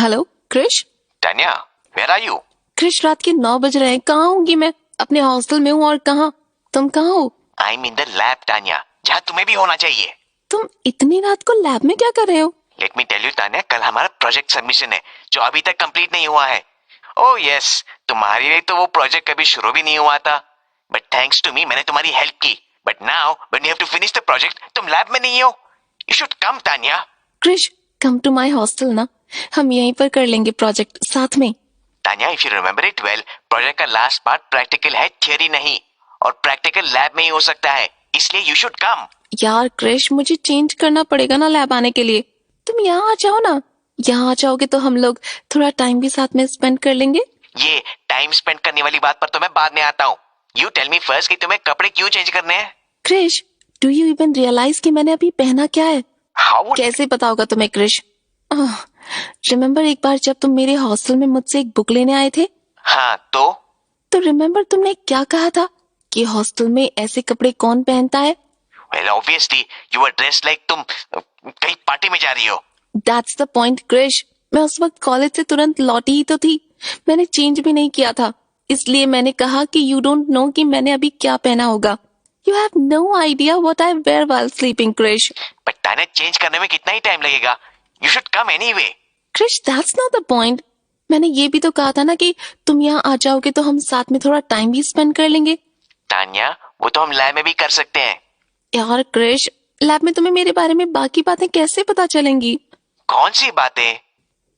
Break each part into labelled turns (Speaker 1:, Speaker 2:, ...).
Speaker 1: Hello Krish.
Speaker 2: Tanya, where are you?
Speaker 1: Krish, रात के 9 बज रहे हैं। कहाँ होंगी मैं? अपने हॉस्टल में हूँ। और कहाँ? तुम कहाँ हो?
Speaker 2: I'm in the lab, Tanya, जहाँ तुम्हें भी होना चाहिए।
Speaker 1: तुम इतनी रात को लैब में क्या कर रहे हो?
Speaker 2: Let me tell you, Tanya, कल हमारा प्रोजेक्ट सबमिशन है जो अभी तक कंप्लीट नहीं हुआ है। ओह यस, तुम्हारे लिए तो वो प्रोजेक्ट कभी शुरू भी नहीं हुआ था, बट थैंक्स टू मी मैंने तुम्हारी हेल्प की। But now when you have to finish the project, तुम लैब में नहीं हो। You should come, Tanya.
Speaker 1: Krish, come to my hostel ना। हम यहीं पर कर लेंगे प्रोजेक्ट साथ में।
Speaker 2: Tanya, if you remember it well, project का लास्ट पार्ट प्रैक्टिकल है, थियरी नहीं, और प्रैक्टिकल लैब में ही हो सकता है, इसलिए यू शुड कम।
Speaker 1: यार क्रिश, मुझे चेंज करना पड़ेगा ना लैब आने के लिए। तुम यहाँ आ जाओ ना। यहाँ आ जाओगे तो हम लोग थोड़ा टाइम भी साथ में स्पेंड कर लेंगे।
Speaker 2: ये टाइम स्पेंड करने वाली बात पर तो मैं बाद में आता हूँ। यू टेल मी फर्स्ट कि तुम्हें कपड़े क्यों चेंज करने हैं?
Speaker 1: Krish, do you even realize कि मैंने अभी पहना क्या है?
Speaker 2: हाउ?
Speaker 1: कैसे पता होगा तुम्हें क्रिश? रिमेम्बर एक बार जब तुम मेरे हॉस्टल में मुझसे एक बुक लेने आए थे?
Speaker 2: हाँ तो
Speaker 1: रिमेम्बर तुमने क्या कहा था कि हॉस्टल में ऐसे कपड़े कौन पहनता है?
Speaker 2: Well obviously you are dressed like तुम कहीं पार्टी में जा रही हो।
Speaker 1: That's the point Krish. मैं उस वक्त कॉलेज से तुरंत लौटी ही तो थी। मैंने चेंज भी नहीं किया था, इसलिए मैंने कहा कि यू डोंट नो कि मैंने अभी क्या पहना होगा। You have no idea what I wear while sleeping Krish.
Speaker 2: But Tanya, change करने में कितना ही टाइम लगेगा? You should come anyway.
Speaker 1: Krish, that's not the point. मैंने ये भी तो कहा था ना कि तुम यहाँ आ जाओगे तो हम साथ में थोड़ा टाइम भी स्पेंड कर लेंगे।
Speaker 2: तान्या, वो तो हम लैब में भी कर सकते हैं।
Speaker 1: यार क्रिश, लैब में तुम्हें मेरे बारे में बाकी बातें कैसे पता चलेंगी?
Speaker 2: कौन सी बातें?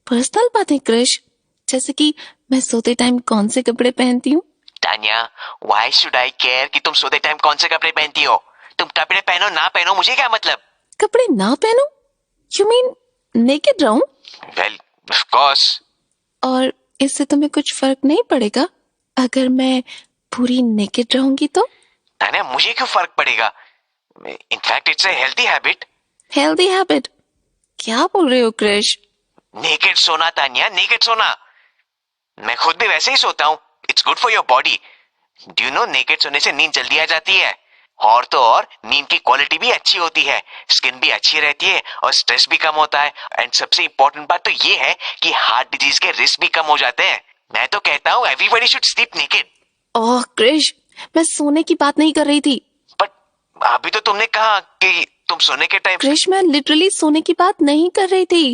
Speaker 1: पर्सनल बातें क्रिश, जैसे कि मैं सोते टाइम कौन से कपड़े पहनती हूँ।
Speaker 2: Tanya, why should I care कि तुम सोते टाइम कौन से कपड़े पहनती हो? तुम कपड़े पहनो ना पहनो, मुझे क्या मतलब?
Speaker 1: कपड़े ना पहनो? यू मीन नेकेड रहूं?
Speaker 2: Well of course.
Speaker 1: और इससे तुम्हें कुछ फर्क नहीं पड़ेगा अगर मैं पूरी नेकेड रहूंगी तो?
Speaker 2: तान्या, मुझे क्यों फर्क पड़ेगा? In fact it's a healthy habit.
Speaker 1: Healthy habit? क्या बोल रहे हो क्रिश?
Speaker 2: नेकेड सोना तान्या, नेकेड सोना। मैं खुद भी वैसे ही सोता हूँ। It's good for your body. Do you know, naked सोने से नींद जल्दी आ जाती है, और तो और नींद की क्वालिटी भी अच्छी होती है, स्किन भी अच्छी रहती है और स्ट्रेस भी कम होता है। एंड सबसे इंपॉर्टेंट बात तो ये है कि हार्ट डिजीज के रिस्क भी कम हो जाते हैं। मैं तो कहता हूँ एवरीबॉडी शुड स्लीप नेकेड।
Speaker 1: ओह क्रिश, मैं सोने की बात नहीं कर रही थी।
Speaker 2: बट अभी तो तुमने कहा कि तुम सोने के टाइम।
Speaker 1: क्रिश, मैं लिटरली सोने की बात नहीं कर रही थी।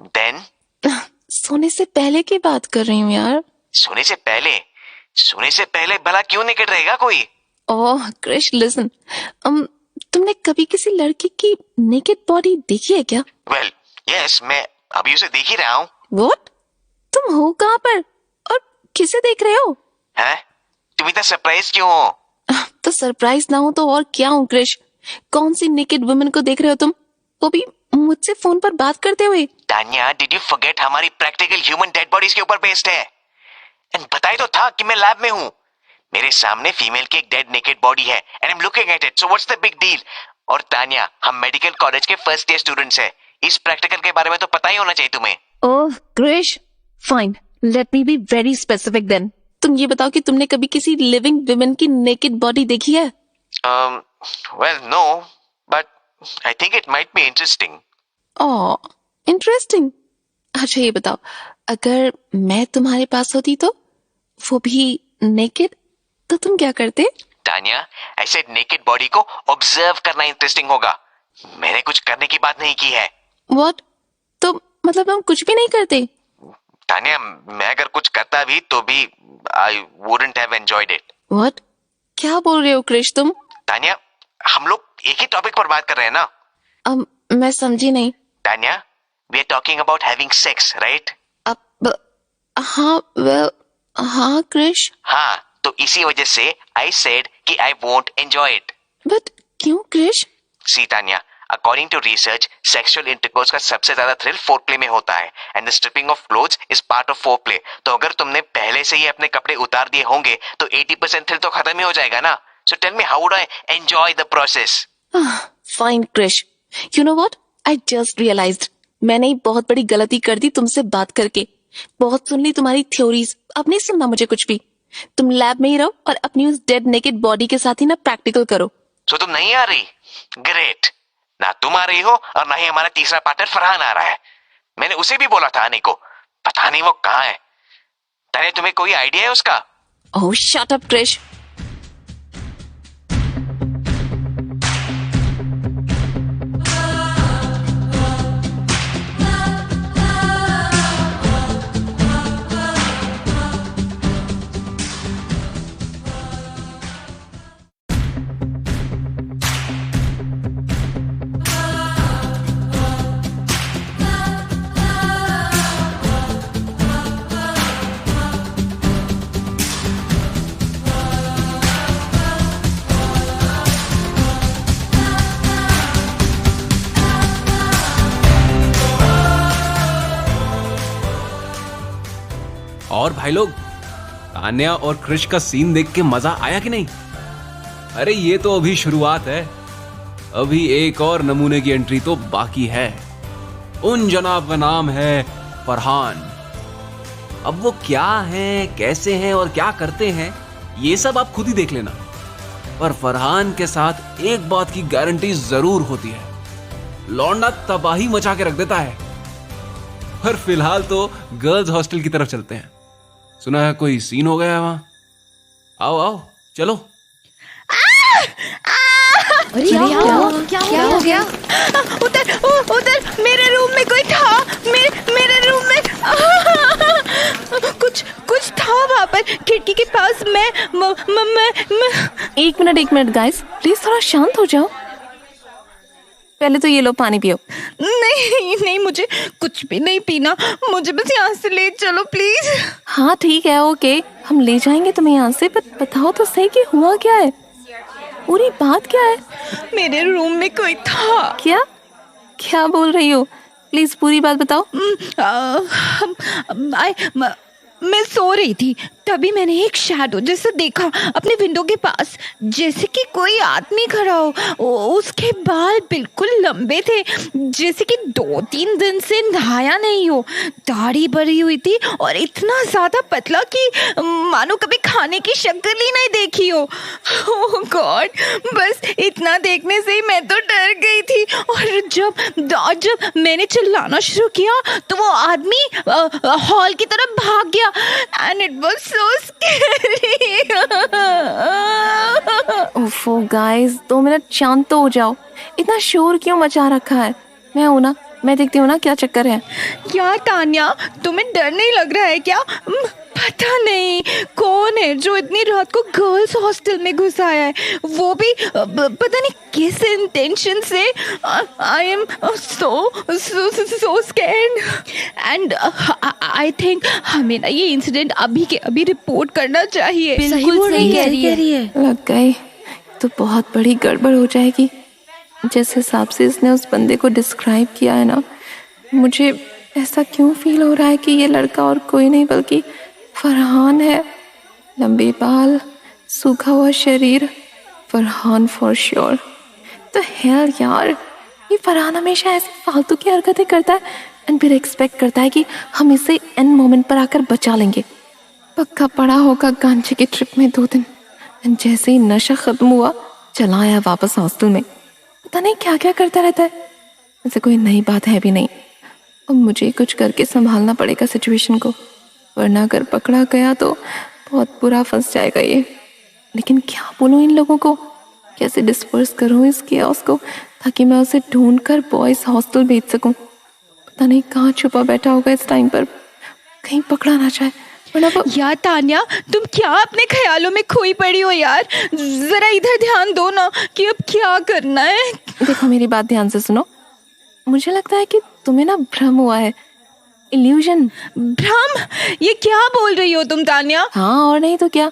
Speaker 2: देन?
Speaker 1: सोने से पहले की बात कर रही हूँ यार।
Speaker 2: सोने से पहले? सोने से पहले भला क्यों नेकेड रहेगा कोई?
Speaker 1: ओह क्रिश लिसन, तुमने कभी किसी लड़की की नेकेड बॉडी देखी है क्या?
Speaker 2: वेल यस, मैं अभी उसे देख ही रहा हूँ।
Speaker 1: व्हाट? तुम हो कहाँ पर और किसे देख रहे हो?
Speaker 2: हैं? तुम इतना सरप्राइज क्यों हो?
Speaker 1: तो सरप्राइज ना हो तो और क्या हूँ क्रिश? कौन सी नेकेड वुमेन को देख रहे हो तुम, वो भी मुझसे फोन पर बात करते हुए?
Speaker 2: तान्या, डिड यू फॉरगेट हमारी प्रैक्टिकल ह्यूमन डेड बॉडीज के ऊपर बेस्ड है। एंड बताया तो था कि मैं लैब में हूँ। मेरे सामने फीमेल की एक डेड नेकेड बॉडी है and I am looking at it, so what's the big deal? और तान्या, हम मेडिकल कॉलेज के फर्स्ट ईयर स्टूडेंट्स हैं। इस प्रैक्टिकल के बारे में तो पता ही होना चाहिए तुम्हें।
Speaker 1: Oh Krish, fine, let me be very specific then. तुम ये बताओ कि तुमने कभी किसी लिविंग वुमेन की नेकेड बॉडी देखी है?
Speaker 2: Well no, but I think it might be interesting.
Speaker 1: Oh interesting. अच्छा ये बताओ, अगर मैं तुम्हारे पास होती तो, वो भी नेकेड, तो तुम क्या करते?
Speaker 2: तान्या, ऐसे नेकेड बॉडी को ऑब्जर्व करना इंटरेस्टिंग होगा। मैंने कुछ करने की बात नहीं की है।
Speaker 1: व्हाट? तो मतलब हम कुछ भी नहीं करते?
Speaker 2: तान्या, मैं अगर कुछ करता भी तो भी I wouldn't have enjoyed it.
Speaker 1: What? क्या बोल रहे हो क्रिश तुम?
Speaker 2: तान्या, हम लोग एक ही टॉपिक पर बात कर रहे हैं ना?
Speaker 1: मैं समझी नहीं।
Speaker 2: Tanya, we are talking about having sex, right?
Speaker 1: अब हाँ, वेल हाँ क्रिश।
Speaker 2: हाँ, तो इसी वजह से आई सेड कि I won't enjoy it.
Speaker 1: But क्यों Krish?
Speaker 2: See Tanya, according to research, sexual intercourse का सबसे ज्यादा थ्रिल फोरप्ले में होता है and the stripping of clothes is part of foreplay. तो अगर तुमने पहले से ही अपने कपड़े उतार दिए होंगे तो 80% थ्रिल तो खत्म ही हो जाएगा ना। So tell me, how would I enjoy the process?
Speaker 1: Fine Krish, you know what, I just realized मैंने ही बहुत बड़ी गलती कर दी तुमसे बात करके। बहुत सुन ली तुम्हारी थ्योरीज, अब नहीं सुनना मुझे कुछ भी। तुम लैब में ही रहो और अपनी उस डेड नेकेड बॉडी के साथ ही ना प्रैक्टिकल करो।
Speaker 2: सो तुम नहीं आ रही? ग्रेट। ना तुम आ रही हो और ना ही हमारा तीसरा पार्टनर फरहान आ रहा है। मैंने उसे भी बोला था आने को, पता नहीं वो कहाँ है। तने तुम्हें कोई आइडिया है उसका?
Speaker 1: ओह शट अप क्रिश।
Speaker 3: और भाई लोग, तान्या और क्रिश का सीन देख के मजा आया कि नहीं? अरे ये तो अभी शुरुआत है, अभी एक और नमूने की एंट्री तो बाकी है। उन जनाब का नाम है फरहान। अब वो क्या हैं, कैसे हैं और क्या करते हैं, ये सब आप खुद ही देख लेना। पर फरहान के साथ एक बात की गारंटी जरूर होती है, लौंडा तबाही मचा के रख देता है। पर फिलहाल तो गर्ल्स हॉस्टल की तरफ चलते हैं। सुना है कोई सीन हो गया है वहां। आओ आओ चलो।
Speaker 4: अरे क्या हो गया? उधर मेरे रूम में कोई था। मेरे रूम में कुछ था वहाँ पर खिड़की के पास। मैं
Speaker 1: एक मिनट गाइस, प्लीज थोड़ा शांत हो जाओ। पहले तो ये लो पानी पियो।
Speaker 4: नहीं, मुझे कुछ भी नहीं पीना। मुझे बस यहाँ से ले चलो प्लीज।
Speaker 1: हाँ ठीक है, ओके, हम ले जाएंगे तुम्हें यहाँ से। पर बताओ तो सही कि हुआ क्या है, पूरी बात क्या है?
Speaker 4: मेरे रूम में कोई था।
Speaker 1: क्या बोल रही हो? प्लीज पूरी बात बताओ।
Speaker 4: मैं सो रही थी, तभी मैंने एक शैडो जैसा देखा अपने विंडो के पास, जैसे कि कोई आदमी खड़ा हो। उसके बाल बिल्कुल लंबे थे, जैसे कि 2-3 दिन से नहाया नहीं हो। दाढ़ी बढ़ी हुई थी और इतना ज्यादा पतला कि मानो कभी खाने की शक्ल ही नहीं देखी हो। ओह गॉड, बस इतना देखने से ही मैं तो डर गई थी। और जब मैंने चिल्लाना शुरू किया तो वो आदमी हॉल की तरफ भाग गया। And it was so scary.
Speaker 1: ओफो गाइस, 2 मिनट शांत तो हो जाओ। इतना शोर क्यों मचा रखा है? मैं हूं ना, मैं देखती हूँ ना क्या चक्कर है।
Speaker 4: यार तान्या, तुम्हें डर नहीं लग रहा है क्या? पता नहीं कौन है जो इतनी रात को गर्ल्स हॉस्टल में घुस आया है, वो भी पता नहीं किस इंटेंशन से। I am so scared and I think हमें ना ये इंसिडेंट अभी के अभी रिपोर्ट करना चाहिए।
Speaker 5: बिल्कुल सही कह रही है।
Speaker 1: लग गई तो बहुत बड़ी गड़बड़ हो जाएगी। जिस हिसाब से इसने उस बंदे को डिस्क्राइब किया है ना, मुझे ऐसा क्यों फील हो रहा है कि ये लड़का और कोई नहीं बल्कि फरहान है। लंबे बाल, सूखा हुआ शरीर, फरहान फॉर श्योर। तो हेल यार, ये फरहान हमेशा ऐसी फालतू की हरकतें करता है एंड फिर एक्सपेक्ट करता है कि हम इसे एंड मोमेंट पर आकर बचा लेंगे। पक्का पड़ा होगा गांजे की ट्रिप में 2 दिन। एंड जैसे ही नशा खत्म हुआ, चला आया वापस हॉस्टल में। पता नहीं क्या क्या करता रहता है। ऐसे कोई नई बात है भी नहीं। अब मुझे कुछ करके संभालना पड़ेगा सिचुएशन को, वरना अगर पकड़ा गया तो बहुत बुरा फंस जाएगा ये। लेकिन क्या बोलूँ इन लोगों को, कैसे डिस्पर्स करूँ इस केओस को ताकि मैं उसे ढूंढ कर बॉयज हॉस्टल भेज सकूँ। पता नहीं कहाँ छुपा बैठा होगा इस टाइम पर, कहीं पकड़ा ना जाए।
Speaker 4: यार तान्या, तुम क्या अपने ख्यालों में खोई पड़ी हो यार? जरा इधर ध्यान दो ना कि अब क्या करना है।
Speaker 1: देखो मेरी बात ध्यान से सुनो। मुझे लगता है कि तुम्हें ना भ्रम हुआ है, इल्यूजन।
Speaker 4: भ्रम? ये क्या बोल रही हो तुम तान्या?
Speaker 1: हाँ और नहीं तो क्या।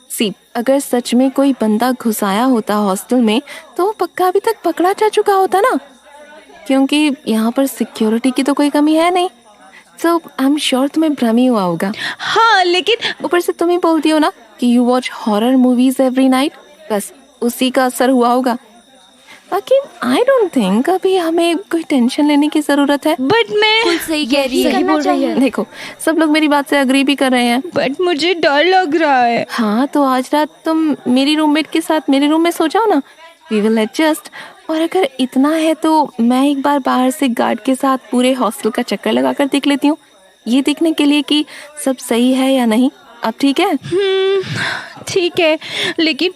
Speaker 1: सी, अगर सच में कोई बंदा घुसाया होता हॉस्टल में तो वो पक्का अभी तक पकड़ा जा चुका होता ना, क्योंकि यहाँ पर सिक्योरिटी की तो कोई कमी है नहीं। So I'm sure तुम्हें भ्रम ही हुआ होगा।
Speaker 4: हाँ, लेकिन
Speaker 1: ऊपर से तुम ही बोलती हो ना कि you watch horror movies every night, बस उसी का असर हुआ होगा। बाकी आई डोंट थिंक अभी हमें कोई टेंशन लेने की जरूरत है।
Speaker 4: बट मैं
Speaker 5: सही कह रही है, बोल रही है।
Speaker 1: देखो सब लोग मेरी बात से अग्री भी कर रहे हैं।
Speaker 4: बट मुझे डर लग रहा है।
Speaker 1: हाँ तो आज रात तुम मेरी रूममेट के साथ मेरे रूम में सो जाओ ना, वी विल एडजस्ट। और अगर इतना है तो मैं एक बार बाहर से गार्ड के साथ पूरे हॉस्टल का चक्कर लगा कर देख लेती हूँ। ये देखने के लिए कि सब सही है या नहीं। अब ठीक है?
Speaker 4: ठीक है, लेकिन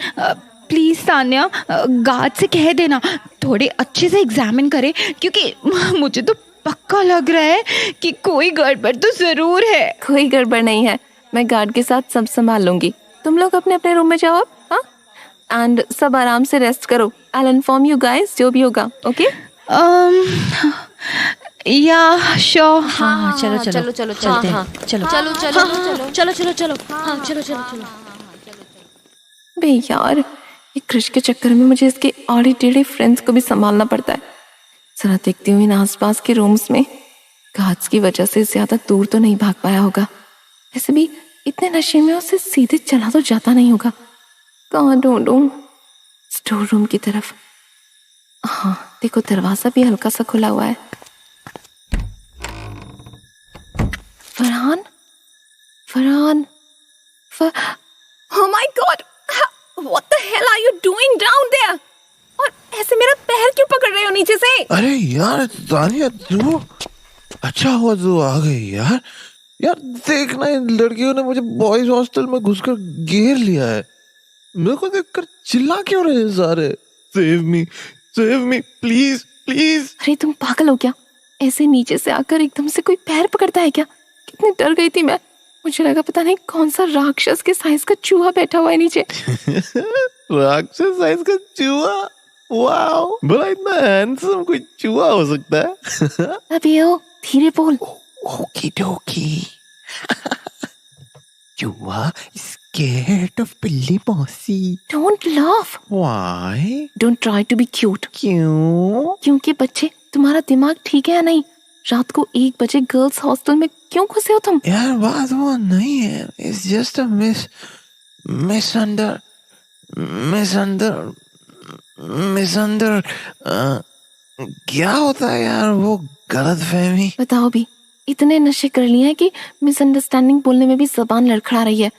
Speaker 4: प्लीज तान्या, गार्ड से कह देना थोड़े अच्छे से एग्जामिन करे, क्योंकि मुझे तो पक्का लग रहा है कि कोई गड़बड़ तो जरूर है।
Speaker 1: कोई गड़बड़ नहीं है, मैं गार्ड के साथ सब संभाल लूंगी। तुम लोग अपने अपने रूम में जाओ अब, हाँ? एंड सब आराम से रेस्ट करो। I will inform you guys जो भी होगा, ओके?
Speaker 4: या श्योर।
Speaker 5: हाँ, चलो चलो चलो चलते हैं। चलो चलो चलो चलो चलो चलो हाँ चलो चलो चलो।
Speaker 1: बे यार, ये क्रिश के चक्कर में मुझे इसके आड़े टेढ़े फ्रेंड्स को भी संभालना पड़ता है। जरा देखती हूँ इन आसपास के रूम्स में गार्ड्स की वजह से ज्यादा दूर तो नहीं भाग पाया होगा। ऐसे भी इतने नशे में उसे सीधे चला तो जाता नहीं होगा। कहाँ ढूंढूं? स्टोर रूम की तरफ। हाँ देखो, दरवाजा भी हल्का सा खुला हुआ है। Farhan, Farhan, Oh my God! What the hell are you doing down there? और ऐसे मेरा पैर क्यों पकड़ रहे हो नीचे से?
Speaker 6: अरे यार तानिया, तू अच्छा हुआ तू आ गई यार। यार देखना, इन लड़कियों ने मुझे बॉयज हॉस्टल में घुसकर घेर लिया है। मेरे को देखकर चिल्ला क्यों रहे हैं सारे? Save me please please.
Speaker 1: अरे तुम पागल हो क्या? ऐसे नीचे से आकर एकदम से कोई पैर पकड़ता है क्या? कितनी डर गई थी मैं। मुझे लगा पता नहीं कौन सा राक्षस के साइज का चूहा बैठा हुआ है नीचे।
Speaker 6: राक्षस साइज का चूहा? वाओ, भला इतना हैंडसम कोई चूहा हो सकता है?
Speaker 1: अबे ओ, धीरे बोल।
Speaker 6: ओकी डोकी। चूहा scared of बिल्ली मौसी।
Speaker 1: Don't laugh.
Speaker 6: Why?
Speaker 1: Don't try to be cute.
Speaker 6: क्यों?
Speaker 1: क्योंकि बच्चे, तुम्हारा दिमाग ठीक है या नहीं? रात को 1 बजे गर्ल्स हॉस्टल में क्यों घुसे हो तुम?
Speaker 6: यार बात वो नहीं है। It's just a misunderstanding। क्या होता है यार वो गलत फहमी?
Speaker 1: बताओ भी, इतने नशे कर लिए हैं कि मिसअंडरस्टैंडिंग बोलने में भी जबान लड़खड़ा रही है।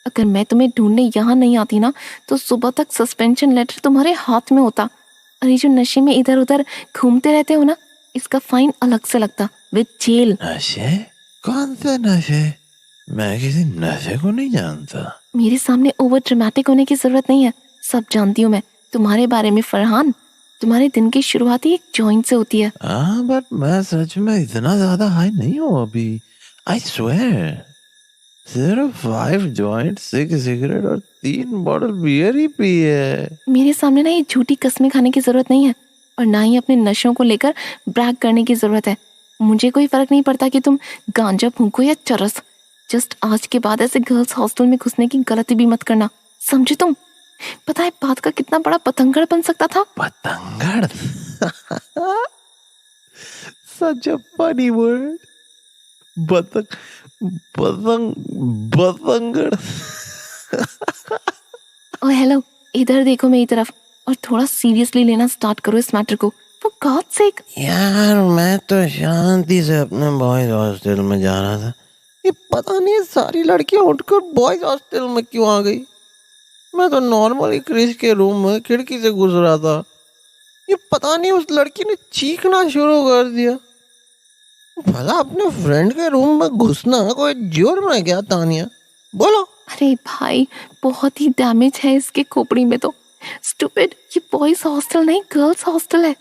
Speaker 1: अगर मैं तुम्हें ढूंढने यहाँ नहीं आती ना, तो सुबह तक सस्पेंशन लेटर तुम्हारे हाथ में होता। और ये जो नशे में इधर उधर घूमते रहते हो ना, इसका फाइन अलग से लगता, विद जेल।
Speaker 6: नशे? कौन से नशे? मैं किसी नशे को नहीं जानता।
Speaker 1: मेरे सामने ओवर ड्रामेटिक होने की जरूरत नहीं है, सब जानती हूँ मैं तुम्हारे बारे में फरहान। तुम्हारे दिन की शुरुआत ही एक जॉइंट से होती है।
Speaker 6: हाँ, बट मैं सच में इतना ज्यादा हाई नहीं हूँ अभी। आई स्वेयर, सिर्फ 5 जॉइंट, 6 सिगरेट और 3 बॉटल बियर ही पी है।
Speaker 1: मेरे सामने ना ये झूठी कस्में खाने की जरूरत नहीं है, और ना ही अपने नशों को लेकर ब्रैग करने की जरूरत है। मुझे कोई फर्क नहीं पड़ता कि तुम गांजा फूंको या चरस। जस्ट आज के बाद ऐसे गर्ल्स हॉस्टल में घुसने की गलती भी मत करना, समझे तुम? पता है बात का कितना बड़ा पतंगड़ बन सकता था।
Speaker 6: पतंगड़? Such a funny word. पतंगड़।
Speaker 1: ओह हेलो, इधर देखो मेरी तरफ, और थोड़ा सीरियसली लेना स्टार्ट करो इस मैटर को, फॉर गॉड्स सेक।
Speaker 6: यार मैं तो शांति से अपने बॉयज हॉस्टल में जा रहा था। ये पता नहीं सारी लड़कियां उठकर बॉयज हॉस्टल में क्यों आ गई। मैं तो नॉर्मली क्रिश के रूम में खिड़की से घुस रहा था। ये पता नहीं उस लड़की ने चीखना शुरू कर दिया। भला अपने फ्रेंड के रूम में घुसना कोई जुर्म है क्या तानिया? बोलो।
Speaker 1: अरे भाई, बहुत ही डैमेज है इसके खोपड़ी में तो। स्टूपिड, ये बॉयज हॉस्टल नहीं गर्ल्स हॉस्टल है।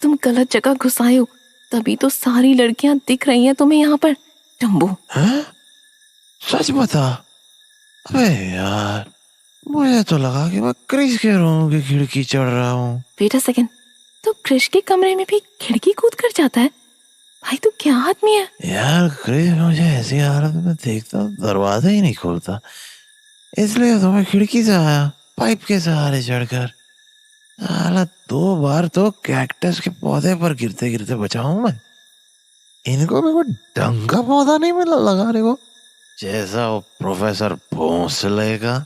Speaker 1: तुम गलत जगह घुसाए हो, तभी तो सारी लड़कियां दिख रही हैं तुम्हें यहाँ पर। टम्बू,
Speaker 6: सच बता। अबे यार, मुझे तो लगा कि मैं क्रिश के रूम की खिड़की चढ़ रहा हूँ।
Speaker 1: वेट अ सेकंड, तो क्रिश के कमरे में भी खिड़की कूद कर जाता है? भाई तू क्या आदमी है?
Speaker 6: यार क्रिश मुझे ऐसी हालत में देखता दरवाजा ही नहीं खोलता, इसलिए तो मैं खिड़की से आया पाइप के सहारे चढ़कर। साला 2 बार तो कैक्टस के पौधे पर गिरते गिरते बचा हूं मैं। इनको भी कोई ढंग का पौधा नहीं मिला लगाने को। जैसा वो प्रोफेसर भोंसले का,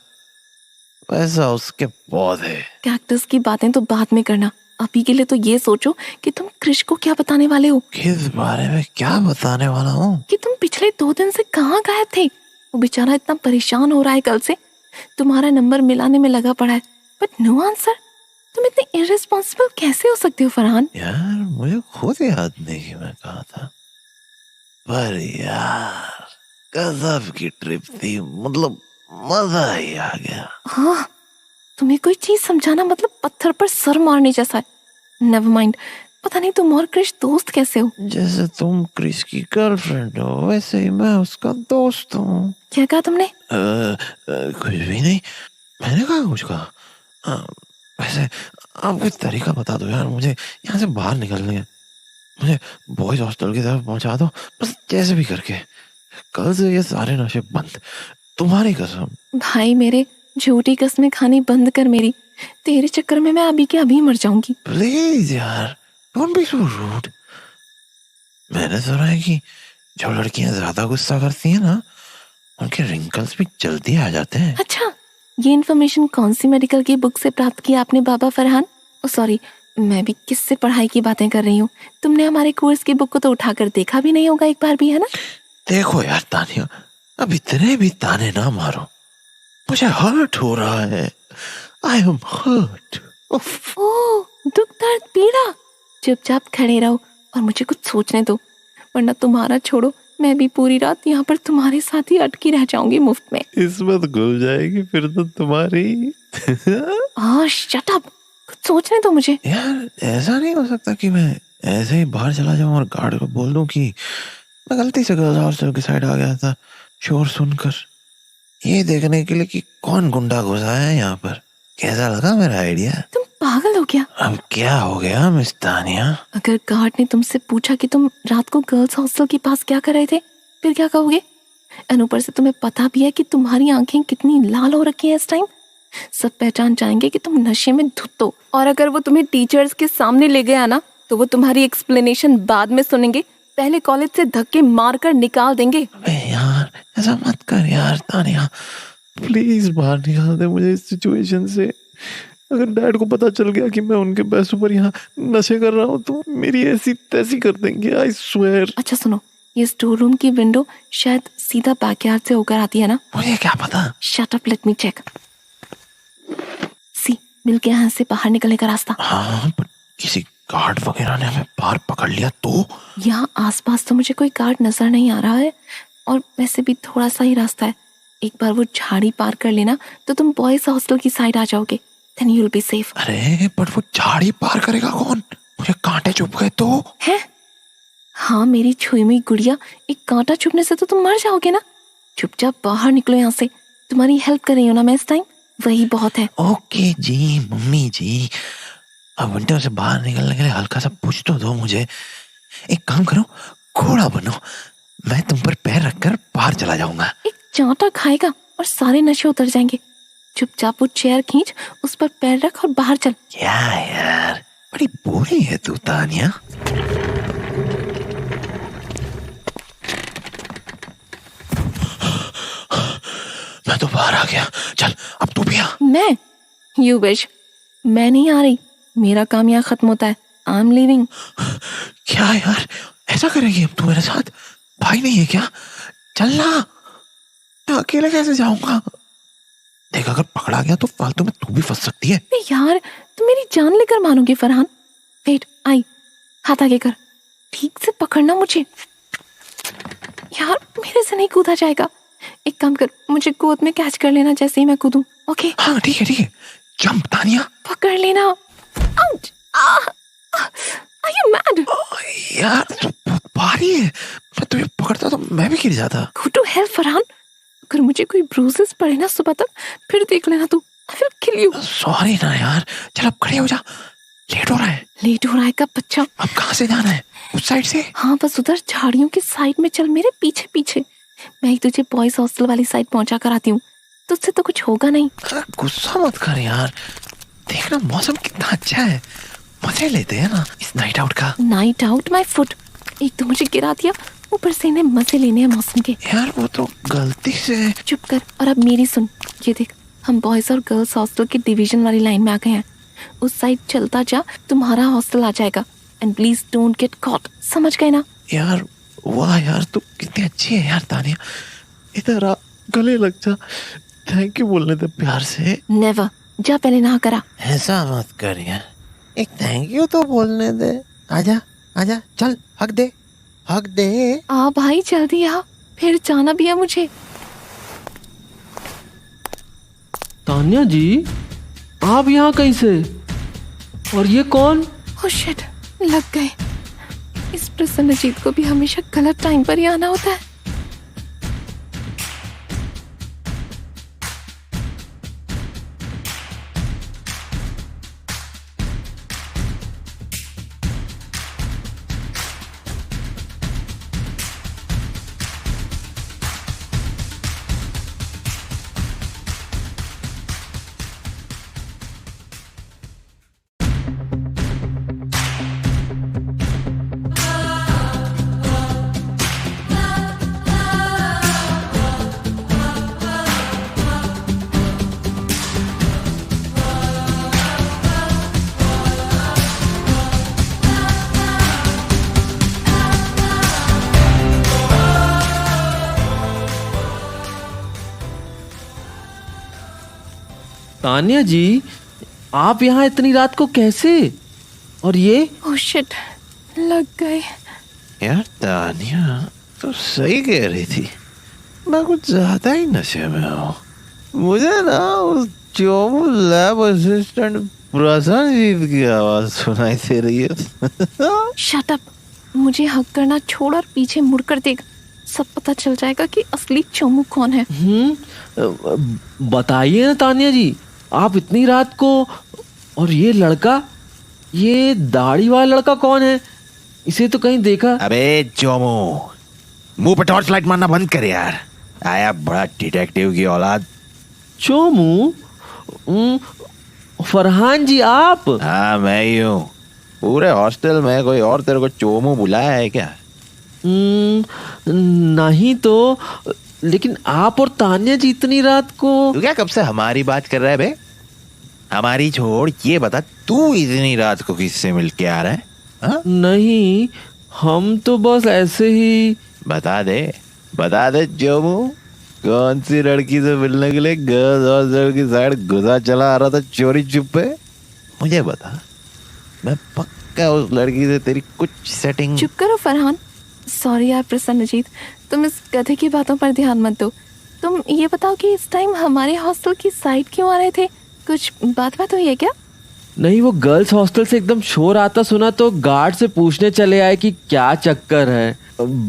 Speaker 6: वैसा उसके पौधे।
Speaker 1: कैक्टस की बातें तो बाद में करना, अभी के लिए तो ये सोचो कि तुम क्रिश को क्या बताने वाले हो।
Speaker 6: किस बारे में क्या बताने वाला हूँ?
Speaker 1: कि तुम पिछले 2 दिन से कहाँ गायब थे। वो बेचारा इतना परेशान हो रहा है कल से, तुम्हारा नंबर मिलाने में लगा पड़ा है, बट नो आंसर। तुम इतने इररिस्पॉन्सिबल कैसे हो सकते हो फरहान?
Speaker 6: यार मुझे खुद याद नहीं कि मैं कहा था। पर यार गजब की ट्रिप थी, मतलब मजा ही आ गया।
Speaker 1: हाँ, तुम्हें कोई चीज समझाना मतलब पत्थर पर सर मारने जैसा है। नेवर माइंड, पता नहीं तुम और क्रिश दोस्त कैसे हो।
Speaker 6: जैसे तुम क्रिस की गर्लफ्रेंड हो वैसे ही मैं उसका दोस्त हूँ।
Speaker 1: क्या कहा तुमने?
Speaker 6: कुछ भी नहीं, मैंने कहा कुछ कहा। वैसे आप कोई तरीका बता दो यार, मुझे यहाँ से बाहर निकलने है। मुझे बॉयज हॉस्टल की तरफ पहुंचा दो बस, जैसे भी करके। कल से ये सारे नशे बंद, तुम्हारी कसम।
Speaker 1: भाई मेरे, झूठी कस्में खानी बंद कर मेरी। तेरे चक्कर में मैं अभी के अभी मर जाऊंगी।
Speaker 6: प्लीज यार, डोंट बी सो रूड। मैंने सुना है कि जो लड़कियां ज्यादा गुस्सा करती हैं ना, उनके रिंकल्स भी जल्दी आ जाते हैं।
Speaker 1: अच्छा, ये इन्फॉर्मेशन कौन सी मेडिकल की बुक से प्राप्त की आपने बाबा फरहान? ओ सॉरी, मैं भी किससे पढ़ाई की बातें कर रही हूँ। तुमने हमारे कोर्स की बुक को तो उठाकर देखा भी नहीं होगा एक बार भी, है ना?
Speaker 6: देखो यार तानिया, अब इतने भी ताने ना मारो, मुझे हर्ट हो रहा है। I am hurt.
Speaker 1: ओह, दुख दर्द पीड़ा। चुपचाप खड़े रहो और मुझे कुछ सोचने दो, वरना तुम्हारा छोड़ो, मैं भी पूरी रात यहाँ पर तुम्हारे साथ ही अटकी रह जाऊंगी मुफ्त में।
Speaker 6: किस्मत घुल जाएगी फिर तो तुम्हारी।
Speaker 1: शट अप, कुछ सोचने दो मुझे।
Speaker 6: यार ऐसा नहीं हो सकता कि मैं ऐसे ही बाहर चला जाऊं और गार्ड को बोल दूं कि मैं गलती से गर्ल्स हॉस्टल की साइड आ गया था शोर सुनकर, ये देखने के लिए कि कौन गुंडा घुसा है यहाँ पर। कैसा लगा मेरा आइडिया?
Speaker 1: तुम पागल हो क्या?
Speaker 6: अब क्या हो गया मिस तानिया?
Speaker 1: अगर गार्ड ने तुमसे पूछा कि तुम रात को गर्ल्स हॉस्टल के पास क्या कर रहे थे, फिर क्या कहोगे? और ऊपर से तुम्हें पता भी है कि तुम्हारी आंखें कितनी लाल हो रखी हैं इस टाइम। सब पहचान जाएंगे कि तुम नशे में धुत हो। और अगर वो तुम्हें टीचर्स के सामने ले गया ना, तो वो तुम्हारी एक्सप्लेनेशन बाद में सुनेंगे, पहले कॉलेज से धक्के मार कर निकाल देंगे।
Speaker 6: अबे यार ऐसा मत कर यार तानिया, प्लीज बाहर निकाल दे मुझे इस सिचुएशन से। अगर डैड को पता चल गया कि मैं उनके पैसों पर यहाँ नशे कर रहा हूँ तो मेरी ऐसी तैसी कर देंगे, आई स्वेयर।
Speaker 1: अच्छा सुनो, ये स्टोर रूम की विंडो शायद सीधा बैकयार्ड से होकर आती है ना?
Speaker 6: मुझे क्या पता।
Speaker 1: Shut up, let me check. See, मिल गया यहाँ से बाहर निकलने का रास्ता।
Speaker 6: हाँ पर किसी गार्ड वगैरह ने हमें बाहर पकड़ लिया तो?
Speaker 1: यहाँ आसपास तो मुझे कोई गार्ड नजर नहीं आ रहा है, और वैसे भी थोड़ा सा ही रास्ता है। एक बार वो झाड़ी पार कर लेना तो तुम बॉयज हॉस्टल की साइड आ जाओगे, then you will be safe.
Speaker 6: अरे पर वो झाड़ी पार करेगा कौन? मुझे कांटे चुभ गए तो?
Speaker 1: है? हाँ मेरी छुई हुई गुड़िया, एक कांटा चुभने से तो तुम मर जाओगे ना। चुपचाप बाहर निकलो यहाँ से, तुम्हारी हेल्प कर रही हूँ ना मैं इस टाइम, वही बहुत है।
Speaker 6: ओके जी मम्मी जी, अब विंडो से बाहर निकलने के लिए हल्का सा पूछ तो दो मुझे। एक काम करो, घोड़ा बनो, मैं तुम पर पैर रखकर बाहर चला जाऊंगा।
Speaker 1: एक चांटा खाएगा और सारे नशे उतर जाएंगे। चुपचाप वो चेयर खींच, उस पर पैर रख और बाहर चल।
Speaker 6: क्या यार, बड़ी बोली है तू तानिया। मैं तो बाहर आ गया, चल अब तू भी आ।
Speaker 1: मैं? You wish. मैं नहीं आ रही, मेरा काम यहाँ खत्म होता है। I am leaving.
Speaker 6: क्या यार, ऐसा करेगी अब तू मेरे साथ? भाई नहीं है क्या? चल ना, मैं अकेले कैसे जाऊंगा? देख अगर पकड़ा गया तो फालतू में तू भी फंस सकती है।
Speaker 1: अरे यार, तुम मेरी जान लेकर मानोगे फरहान? वेट, आई, हाथ आगे कर, ठीक से पकड़ना मुझे। यार मेरे से नहीं कूदा जाएगा। एक काम कर, मुझे गोद में कैच कर लेना जैसे ही मैं कूदूं। ओके?
Speaker 6: हाँ ठीक है, जंप तानिया।
Speaker 1: पकड़ लेना। आउच! Are you mad?
Speaker 6: यार तू बहुत भारी है, मैं तुझे पकड़ता तो मैं भी गिर जाता।
Speaker 1: गो टू हेल फरहान, अगर मुझे कोई ब्रूसेस पड़े ना सुबह तक, फिर देख लेना तू। I will kill you.
Speaker 6: Sorry ना यार, चल अब खड़े हो जा, लेट हो रहा है।
Speaker 1: लेट हो रहा है कब बच्चा?
Speaker 6: अब कहाँ से जाना है? उस साइड से?
Speaker 1: हाँ बस उधर झाड़ियों की साइड में चल, मेरे पीछे पीछे। मैं ही तुझे बॉयज हॉस्टल वाली साइड पहुंचा कर आती हूँ, तुझसे तो कुछ होगा नहीं।
Speaker 6: गुस्सा मत कर यार, देखना मौसम कितना अच्छा है, मजे लेते हैं ना इस नाइट आउट का।
Speaker 1: नाइट आउट माय फुट, एक तो मुझे गिरा दिया, ऊपर से इन्हें मजे लेने हैं मौसम के।
Speaker 6: यार वो तो गलती से।
Speaker 1: चुप कर और अब मेरी सुन। ये देख, हम बॉयज और गर्ल्स हॉस्टल की डिवीजन वाली लाइन में आ गए हैं। उस साइड चलता जा, तुम्हारा हॉस्टल आ जाएगा। And please don't get caught, समझ गए ना?
Speaker 6: यार वाह यार, तू कितनी अच्छी है यार तानिया, इधर आ, गले लग जा, थैंक यू बोलने दे प्यार से।
Speaker 1: नेवर, जा पहले नहा करा।
Speaker 6: ऐसा मत कर यार, एक थैंक यू तो बोलने दे। आजा आजा, चल हक दे। हक दे।
Speaker 1: आ भाई जल्दी आ, फिर जाना भी है मुझे।
Speaker 7: तान्या जी, आप यहाँ कैसे? और ये कौन?
Speaker 1: ओह शिट, लग गए। इस प्रसन्नजीत को भी हमेशा गलत टाइम पर ही आना होता है।
Speaker 7: तान्या जी, आप यहाँ इतनी रात को कैसे? और ये?
Speaker 1: ओह शिट, लग गए।
Speaker 6: यार तानिया तो सही कह रही थी, मैं कुछ ज्यादा ही नशे में हूँ। मुझे ना उस चोमू लैब असिस्टेंट प्रसन्नजीत की आवाज सुनाई दे रही है।
Speaker 1: शट अप, मुझे हक करना छोड़ और पीछे मुड़कर देख, सब पता चल जाएगा कि असली चोमू कौन है।
Speaker 7: बताइए ना तान्या जी, आप इतनी रात को, और ये लड़का, ये दाढ़ी वाला लड़का कौन है? इसे तो कहीं देखा।
Speaker 6: अबे चोमू, मुंह पे टॉर्च लाइट मारना बंद कर यार। आया बड़ा डिटेक्टिव की औलाद।
Speaker 7: चोमू? फरहान जी आप?
Speaker 6: हाँ मैं ही हूँ। पूरे हॉस्टल में कोई और तेरे को चोमू बुलाया है क्या?
Speaker 7: नहीं तो, लेकिन आप और तान्या जी इतनी रात को।
Speaker 6: तू क्या कब से हमारी बात कर रहा है बे? हमारी छोड़, ये बता तू इतनी रात को किससे मिल के आ रहा है? हा?
Speaker 7: नहीं, हम तो बस ऐसे ही।
Speaker 6: बता दे चोमू, कौन सी लड़की से मिलने के लिए गर्ल्स हॉस्टल की साइड घुसा चला आ रहा था चोरी छुपे? मुझे बता, मैं पक्का उस लड़की से तेरी कुछ सेटिंग।
Speaker 1: चुप करो फरहान। सॉरी यार प्रसन्नजीत, तुम इस गधे की बातों पर ध्यान मत दो। तुम ये बताओ कि इस टाइम हमारे हॉस्टल की साइड क्यों आ रहे थे? कुछ बात हुई है क्या?
Speaker 7: नहीं, वो गर्ल्स हॉस्टल से एकदम शोर आता सुना तो गार्ड से पूछने चले आए कि क्या चक्कर है।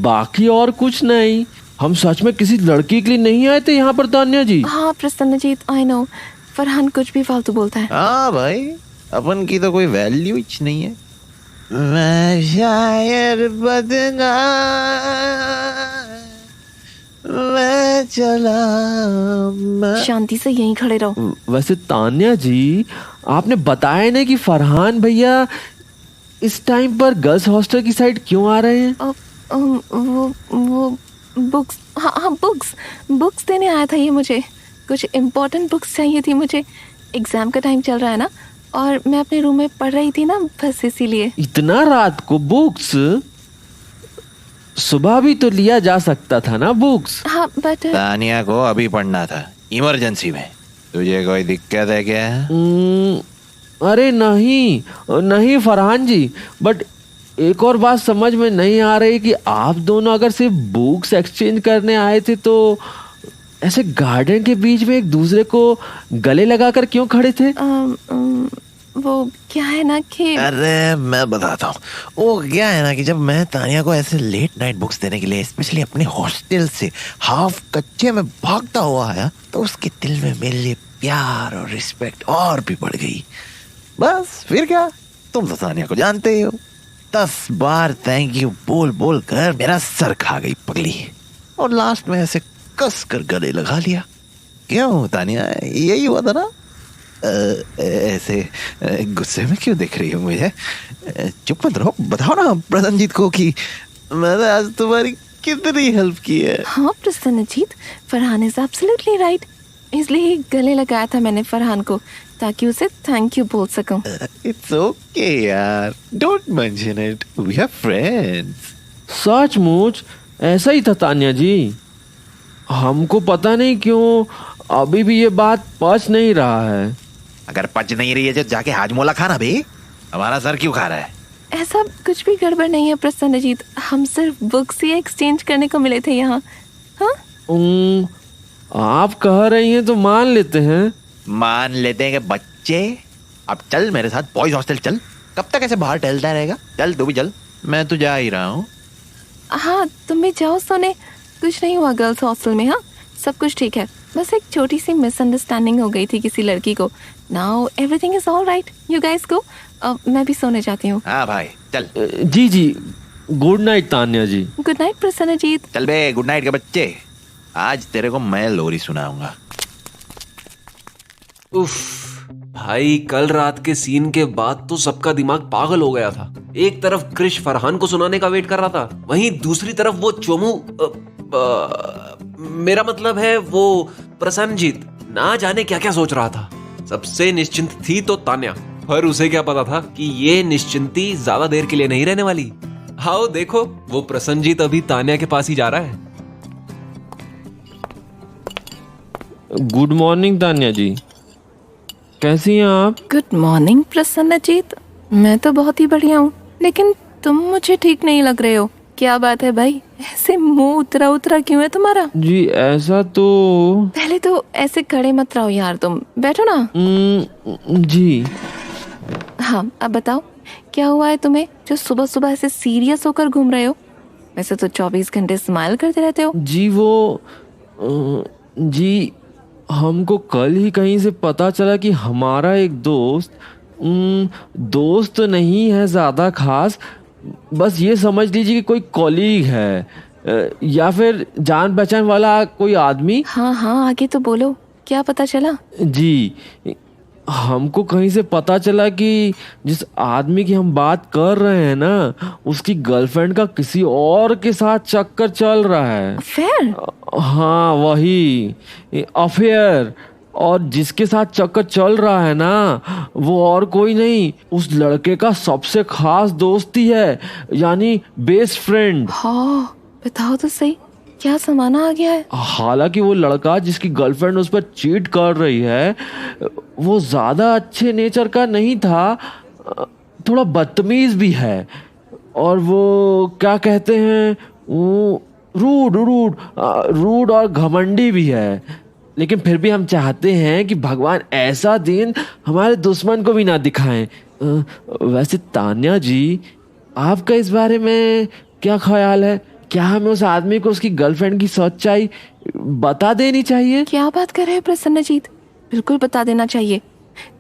Speaker 7: बाकी और कुछ नहीं। हम सच में किसी लड़की के लिए नहीं आए थे यहाँ पर तान्या जी।
Speaker 1: हाँ प्रसन्नजीत, आई नो। फरहान कुछ भी फालतू बोलता है।
Speaker 6: हाँ भाई, अपन की तो कोई वैल्यू ही नहीं है। मैं शायर बदना, मैं चला मैं...
Speaker 1: शांति से यहीं खड़े रहो।
Speaker 7: वैसे तान्या जी, आपने बताया नहीं कि फरहान भैया इस टाइम पर गर्ल्स हॉस्टल की साइड क्यों आ रहे हैं?
Speaker 1: वो बुक्स, हाँ बुक्स देने आया था ये मुझे। कुछ इम्पोर्टेंट बुक्स चाहिए थी मुझे। एग्जाम का टाइम चल रहा है ना, और मैं अपने रूम में पढ़ रही थी ना, बस इसीलिए।
Speaker 7: इतना रात को बुक्स? सुबह भी तो लिया जा सकता था ना बुक्स।
Speaker 1: हाँ बट
Speaker 6: तानिया को अभी पढ़ना था, इमरजेंसी में। तुझे कोई दिक्कत है क्या?
Speaker 7: अरे नहीं फरहान जी, बट एक और बात समझ में नहीं आ रही कि आप दोनों अगर सिर्फ बुक्स एक्सचेंज करने आए थे तो ऐसे गार्डन के बीच में एक दूसरे को गले लगाकर क्यों खड़े थे?
Speaker 1: वो क्या है ना कि
Speaker 6: अरे मैं बताता हूँ। वो क्या है ना कि जब मैं तानिया को ऐसे लेट नाइट बुक्स देने के लिए स्पेशली अपने हॉस्टल से हाफ कच्चे में भागता हुआ आया, तो उसके दिल में मेरे लिए प्यार और रिस्पेक्ट और भी बढ़ गई। बस फिर क्या, तुम तो तानिया को जानते ही हो। 10 बार थैंक यू बोल बोल कर मेरा सर खा गई पगली, और लास्ट में ऐसे कस कर गले लगा लिया। क्यों तानिया, यही हुआ था ना? ऐसे गुस्से में क्यों देख रही हो मुझे? चुप मत रहो, बताओ ना प्रसन्नजीत को कि मैंने आज तुम्हारी कितनी हेल्प की है।
Speaker 1: हाँ Prasannajit, Farhan is absolutely right. इसलिए गले लगाया था मैंने फरहान को, ताकि उसे थैंक यू बोल सकूं।
Speaker 6: इट्स ओके यार, don't mention it, we are friends.
Speaker 7: सचमुच ऐसा ही था तान्या जी। हमको पता नहीं क्यों अभी भी ये बात पच नहीं रहा है।
Speaker 6: अगर पच नहीं रही है तो जाके हाजमोला खाना बे। हमारा सर क्यों खा रहा है?
Speaker 1: ऐसा कुछ भी गड़बड़ नहीं है प्रसन्नजीत, हम सिर्फ बुक्स ही एक्सचेंज करने को मिले थे यहाँ। हाँ
Speaker 7: आप कह रही हैं तो मान लेते हैं।
Speaker 6: मान लेते हैं कि बच्चे, अब चल मेरे साथ बॉयज हॉस्टल चल। कब तक ऐसे बाहर टहलता रहेगा? चल तू भी चल, मैं तो जा ही रहा हूँ।
Speaker 1: हाँ तुम भी जाओ सोने, कुछ नहीं हुआ गर्ल्स हॉस्टल में। हाँ सब कुछ ठीक है, बस एक छोटी सी मिसअंडरस्टैंडिंग हो गई थी किसी लड़की को। Now everything is all right, you guys go. मैं भी सोने जाती हूँ।
Speaker 6: हाँ भाई चल।
Speaker 7: जी जी, good night Tanya ji.
Speaker 1: Good night Prasanjit.
Speaker 6: चल बे, गुड नाइट के बच्चे। आज तेरे को मैं लोरी सुनाऊंगा।
Speaker 3: उफ भाई, कल रात के सीन के बाद तो सबका दिमाग पागल हो गया था। एक तरफ क्रिश फरहान को सुनाने का वेट कर रहा था, वहीं दूसरी तरफ वो चोमू मेरा मतलब है वो प्रसन्नजीत ना जाने क्या क्या सोच रहा था। सबसे निश्चिंत थी तो तान्या, पर उसे क्या पता था कि ये निश्चिंती ज्यादा देर के लिए नहीं रहने वाली। आओ देखो, वो प्रसन्नजीत अभी तान्या के पास ही जा रहा है।
Speaker 7: गुड मॉर्निंग तान्या जी, कैसी हैं आप?
Speaker 1: गुड मॉर्निंग प्रसन्नजीत, मैं तो बहुत ही बढ़िया हूँ, लेकिन तुम मुझे ठीक नहीं लग रहे हो। क्या बात है भाई, ऐसे मुंह उतरा उतरा क्यों है तुम्हारा?
Speaker 7: जी ऐसा तो
Speaker 1: पहले तो ऐसे खड़े मत रहो यार, तुम बैठो ना।
Speaker 7: जी
Speaker 1: हाँ अब बताओ, क्या हुआ है तुम्हें जो सुबह सुबह ऐसे सीरियस होकर घूम रहे हो? वैसे तो 24 घंटे स्माइल करते रहते हो।
Speaker 7: जी वो जी हमको कल ही कहीं से पता चला कि हमारा एक दोस्त तो नहीं है ज़्यादा खास, बस ये समझ लीजिए कि कोई कॉलीग है या फिर जान पहचान वाला कोई आदमी।
Speaker 1: हाँ हाँ आगे तो बोलो, क्या पता चला?
Speaker 7: जी हमको कहीं से पता चला कि जिस आदमी की हम बात कर रहे हैं ना, उसकी गर्लफ्रेंड का किसी और के साथ चक्कर चल रहा है।
Speaker 1: अफेयर?
Speaker 7: हाँ वही अफेयर। और जिसके साथ चक्कर चल रहा है ना, वो और कोई नहीं, उस लड़के का सबसे खास दोस्त ही है, यानी बेस्ट फ्रेंड।
Speaker 1: हाँ बताओ तो सही, क्या समाना आ गया है?
Speaker 7: हालांकि वो लड़का जिसकी गर्लफ्रेंड उस पर चीट कर रही है, वो ज्यादा अच्छे नेचर का नहीं था, थोड़ा बदतमीज भी है, और वो क्या कहते हैं, वो रूड और घमंडी भी है। लेकिन फिर भी हम चाहते हैं कि भगवान ऐसा दिन हमारे दुश्मन को भी ना दिखाएं। वैसे तान्या जी, आपका इस बारे में क्या ख्याल है? क्या हमें उस आदमी को उसकी गर्लफ्रेंड की सच्चाई बता देनी चाहिए?
Speaker 1: क्या बात कर रहे हैं प्रसन्नजीत, बिल्कुल बता देना चाहिए।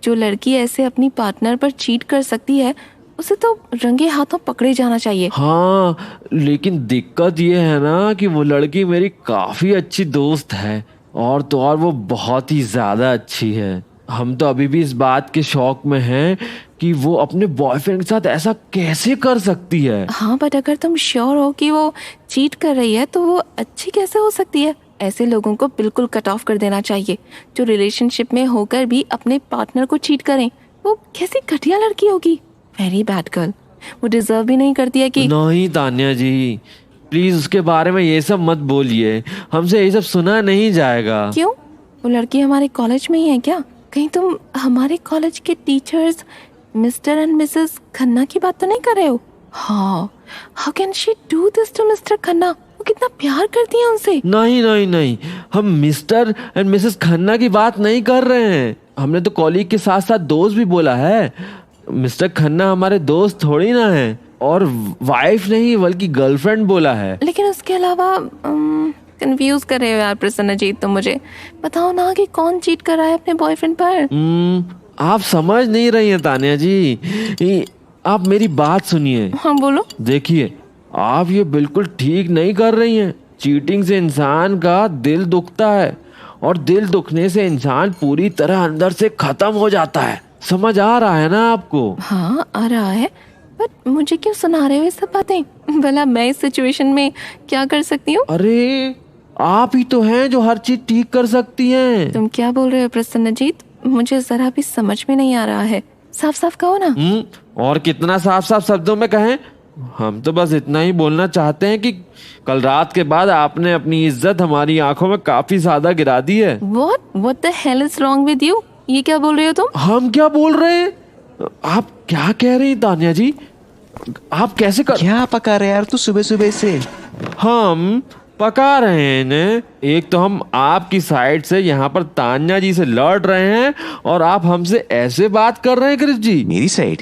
Speaker 1: जो लड़की ऐसे अपनी पार्टनर पर चीट कर सकती है, उसे तो रंगे हाथों पकड़े जाना चाहिए।
Speaker 7: हाँ लेकिन दिक्कत ये है ना कि वो लड़की मेरी काफी अच्छी दोस्त है, और तो और वो बहुत ही ज्यादा अच्छी है। हम तो अभी भी इस बात के शौक में हैं कि वो अपने बॉयफ्रेंड के साथ ऐसा कैसे कर सकती है।
Speaker 1: हाँ बट अगर तुम श्योर हो कि वो चीट कर रही है तो वो अच्छी कैसे हो सकती है? ऐसे लोगों को बिल्कुल कट ऑफ कर देना चाहिए, जो रिलेशनशिप में होकर भी अपने पार्टनर को चीट करें। वो कैसी घटिया लड़की होगी, वेरी बैड गर्ल। वो डिजर्व भी नहीं करती है कि।
Speaker 7: नहीं तान्या जी, प्लीज उसके बारे में ये सब मत बोलिए, हमसे ये सब सुना नहीं जाएगा।
Speaker 1: क्यों? वो लड़की हमारे कॉलेज में ही है क्या? कहीं तुम हमारे कॉलेज के teachers Mr and Mrs Khanna की बात तो नहीं कर रहे हो? हाँ, how can she do this to Mr Khanna? वो कितना प्यार करती है उनसे।
Speaker 7: नहीं नहीं नहीं, हम मिस्टर एंड मिसेस खन्ना की बात नहीं कर रहे हैं। हमने तो कॉलीग के साथ साथ दोस्त भी बोला है। मिस्टर खन्ना हमारे दोस्त थोड़ी ना है, और वाइफ नहीं बल्कि गर्लफ्रेंड बोला है।
Speaker 1: लेकिन उसके अलावा कंफ्यूज कर रहे हो यार प्रसन्नजीत, तो मुझे बताओ ना कि कौन चीट कर रहा है अपने बॉयफ्रेंड पर?
Speaker 7: आप समझ नहीं रही हैं तान्या जी, आप मेरी बात सुनिए।
Speaker 1: हाँ बोलो।
Speaker 7: देखिए, आप ये बिल्कुल ठीक नहीं कर रही हैं। चीटिंग से इंसान का दिल दुखता है, और दिल दुखने से इंसान पूरी तरह अंदर से खत्म हो जाता है। समझ आ रहा है ना आपको?
Speaker 1: हाँ आ रहा है, बट मुझे क्यों सुना रहे हो ये सब बातें? भला मैं इस सिचुएशन में क्या कर सकती हूँ?
Speaker 7: अरे आप ही तो हैं जो हर चीज ठीक कर सकती हैं।
Speaker 1: तुम क्या बोल रहे हो प्रसन्नजीत? मुझे जरा भी समझ में नहीं आ रहा है, साफ साफ कहो ना।
Speaker 7: और कितना साफ साफ शब्दों में कहें? हम तो बस इतना ही बोलना चाहते हैं कि कल रात के बाद आपने अपनी इज्जत हमारी आंखों में काफी ज्यादा गिरा दी है।
Speaker 1: What the hell is wrong with you? ये क्या बोल रहे हो तुम?
Speaker 7: हम क्या बोल रहे हैं? आप क्या कह रही हैं तान्या जी? आप कैसे कर
Speaker 6: क्या पका रहे यार तू सुबह सुबह से?
Speaker 7: हम पका रहे हैं इन्हें। एक तो हम आपकी साइड से यहाँ पर तान्या जी से लड़ रहे हैं और आप हमसे ऐसे बात कर रहे हैं क्रिश जी।
Speaker 6: मेरी साइड?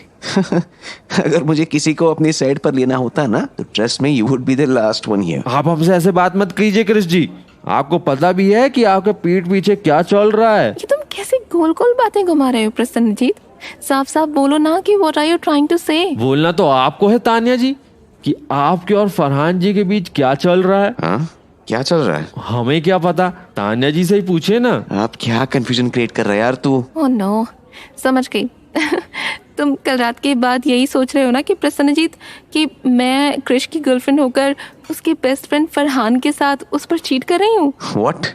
Speaker 6: अगर मुझे किसी को अपनी साइड पर लेना होता ना तो ट्रस्ट में you would be the last one here.
Speaker 7: आप हमसे ऐसे बात मत कीजिए क्रिश जी। आपको पता भी है कि आपके पीठ पीछे क्या चल रहा है।
Speaker 1: ये तुम कैसे गोल गोल बातें घुमा रहे हो प्रसन्नजीत? साफ साफ बोलो ना कि what are you trying to say?
Speaker 7: बोलना तो आपको है तान्या जी कि आपके और फरहान जी के बीच क्या चल रहा है।
Speaker 6: हाँ क्या चल रहा है?
Speaker 7: हमें क्या पता, तान्या जी से ही पूछे ना।
Speaker 6: आप क्या कंफ्यूजन क्रिएट कर रहे हैं यार तू?
Speaker 1: ओह नो, समझ गई। तुम कल रात के बाद यही सोच रहे हो ना कि प्रसन्नजीत कि मैं क्रिश की गर्लफ्रेंड होकर उसके बेस्ट फ्रेंड फरहान के साथ उस पर चीट कर रही हूँ।
Speaker 6: व्हाट?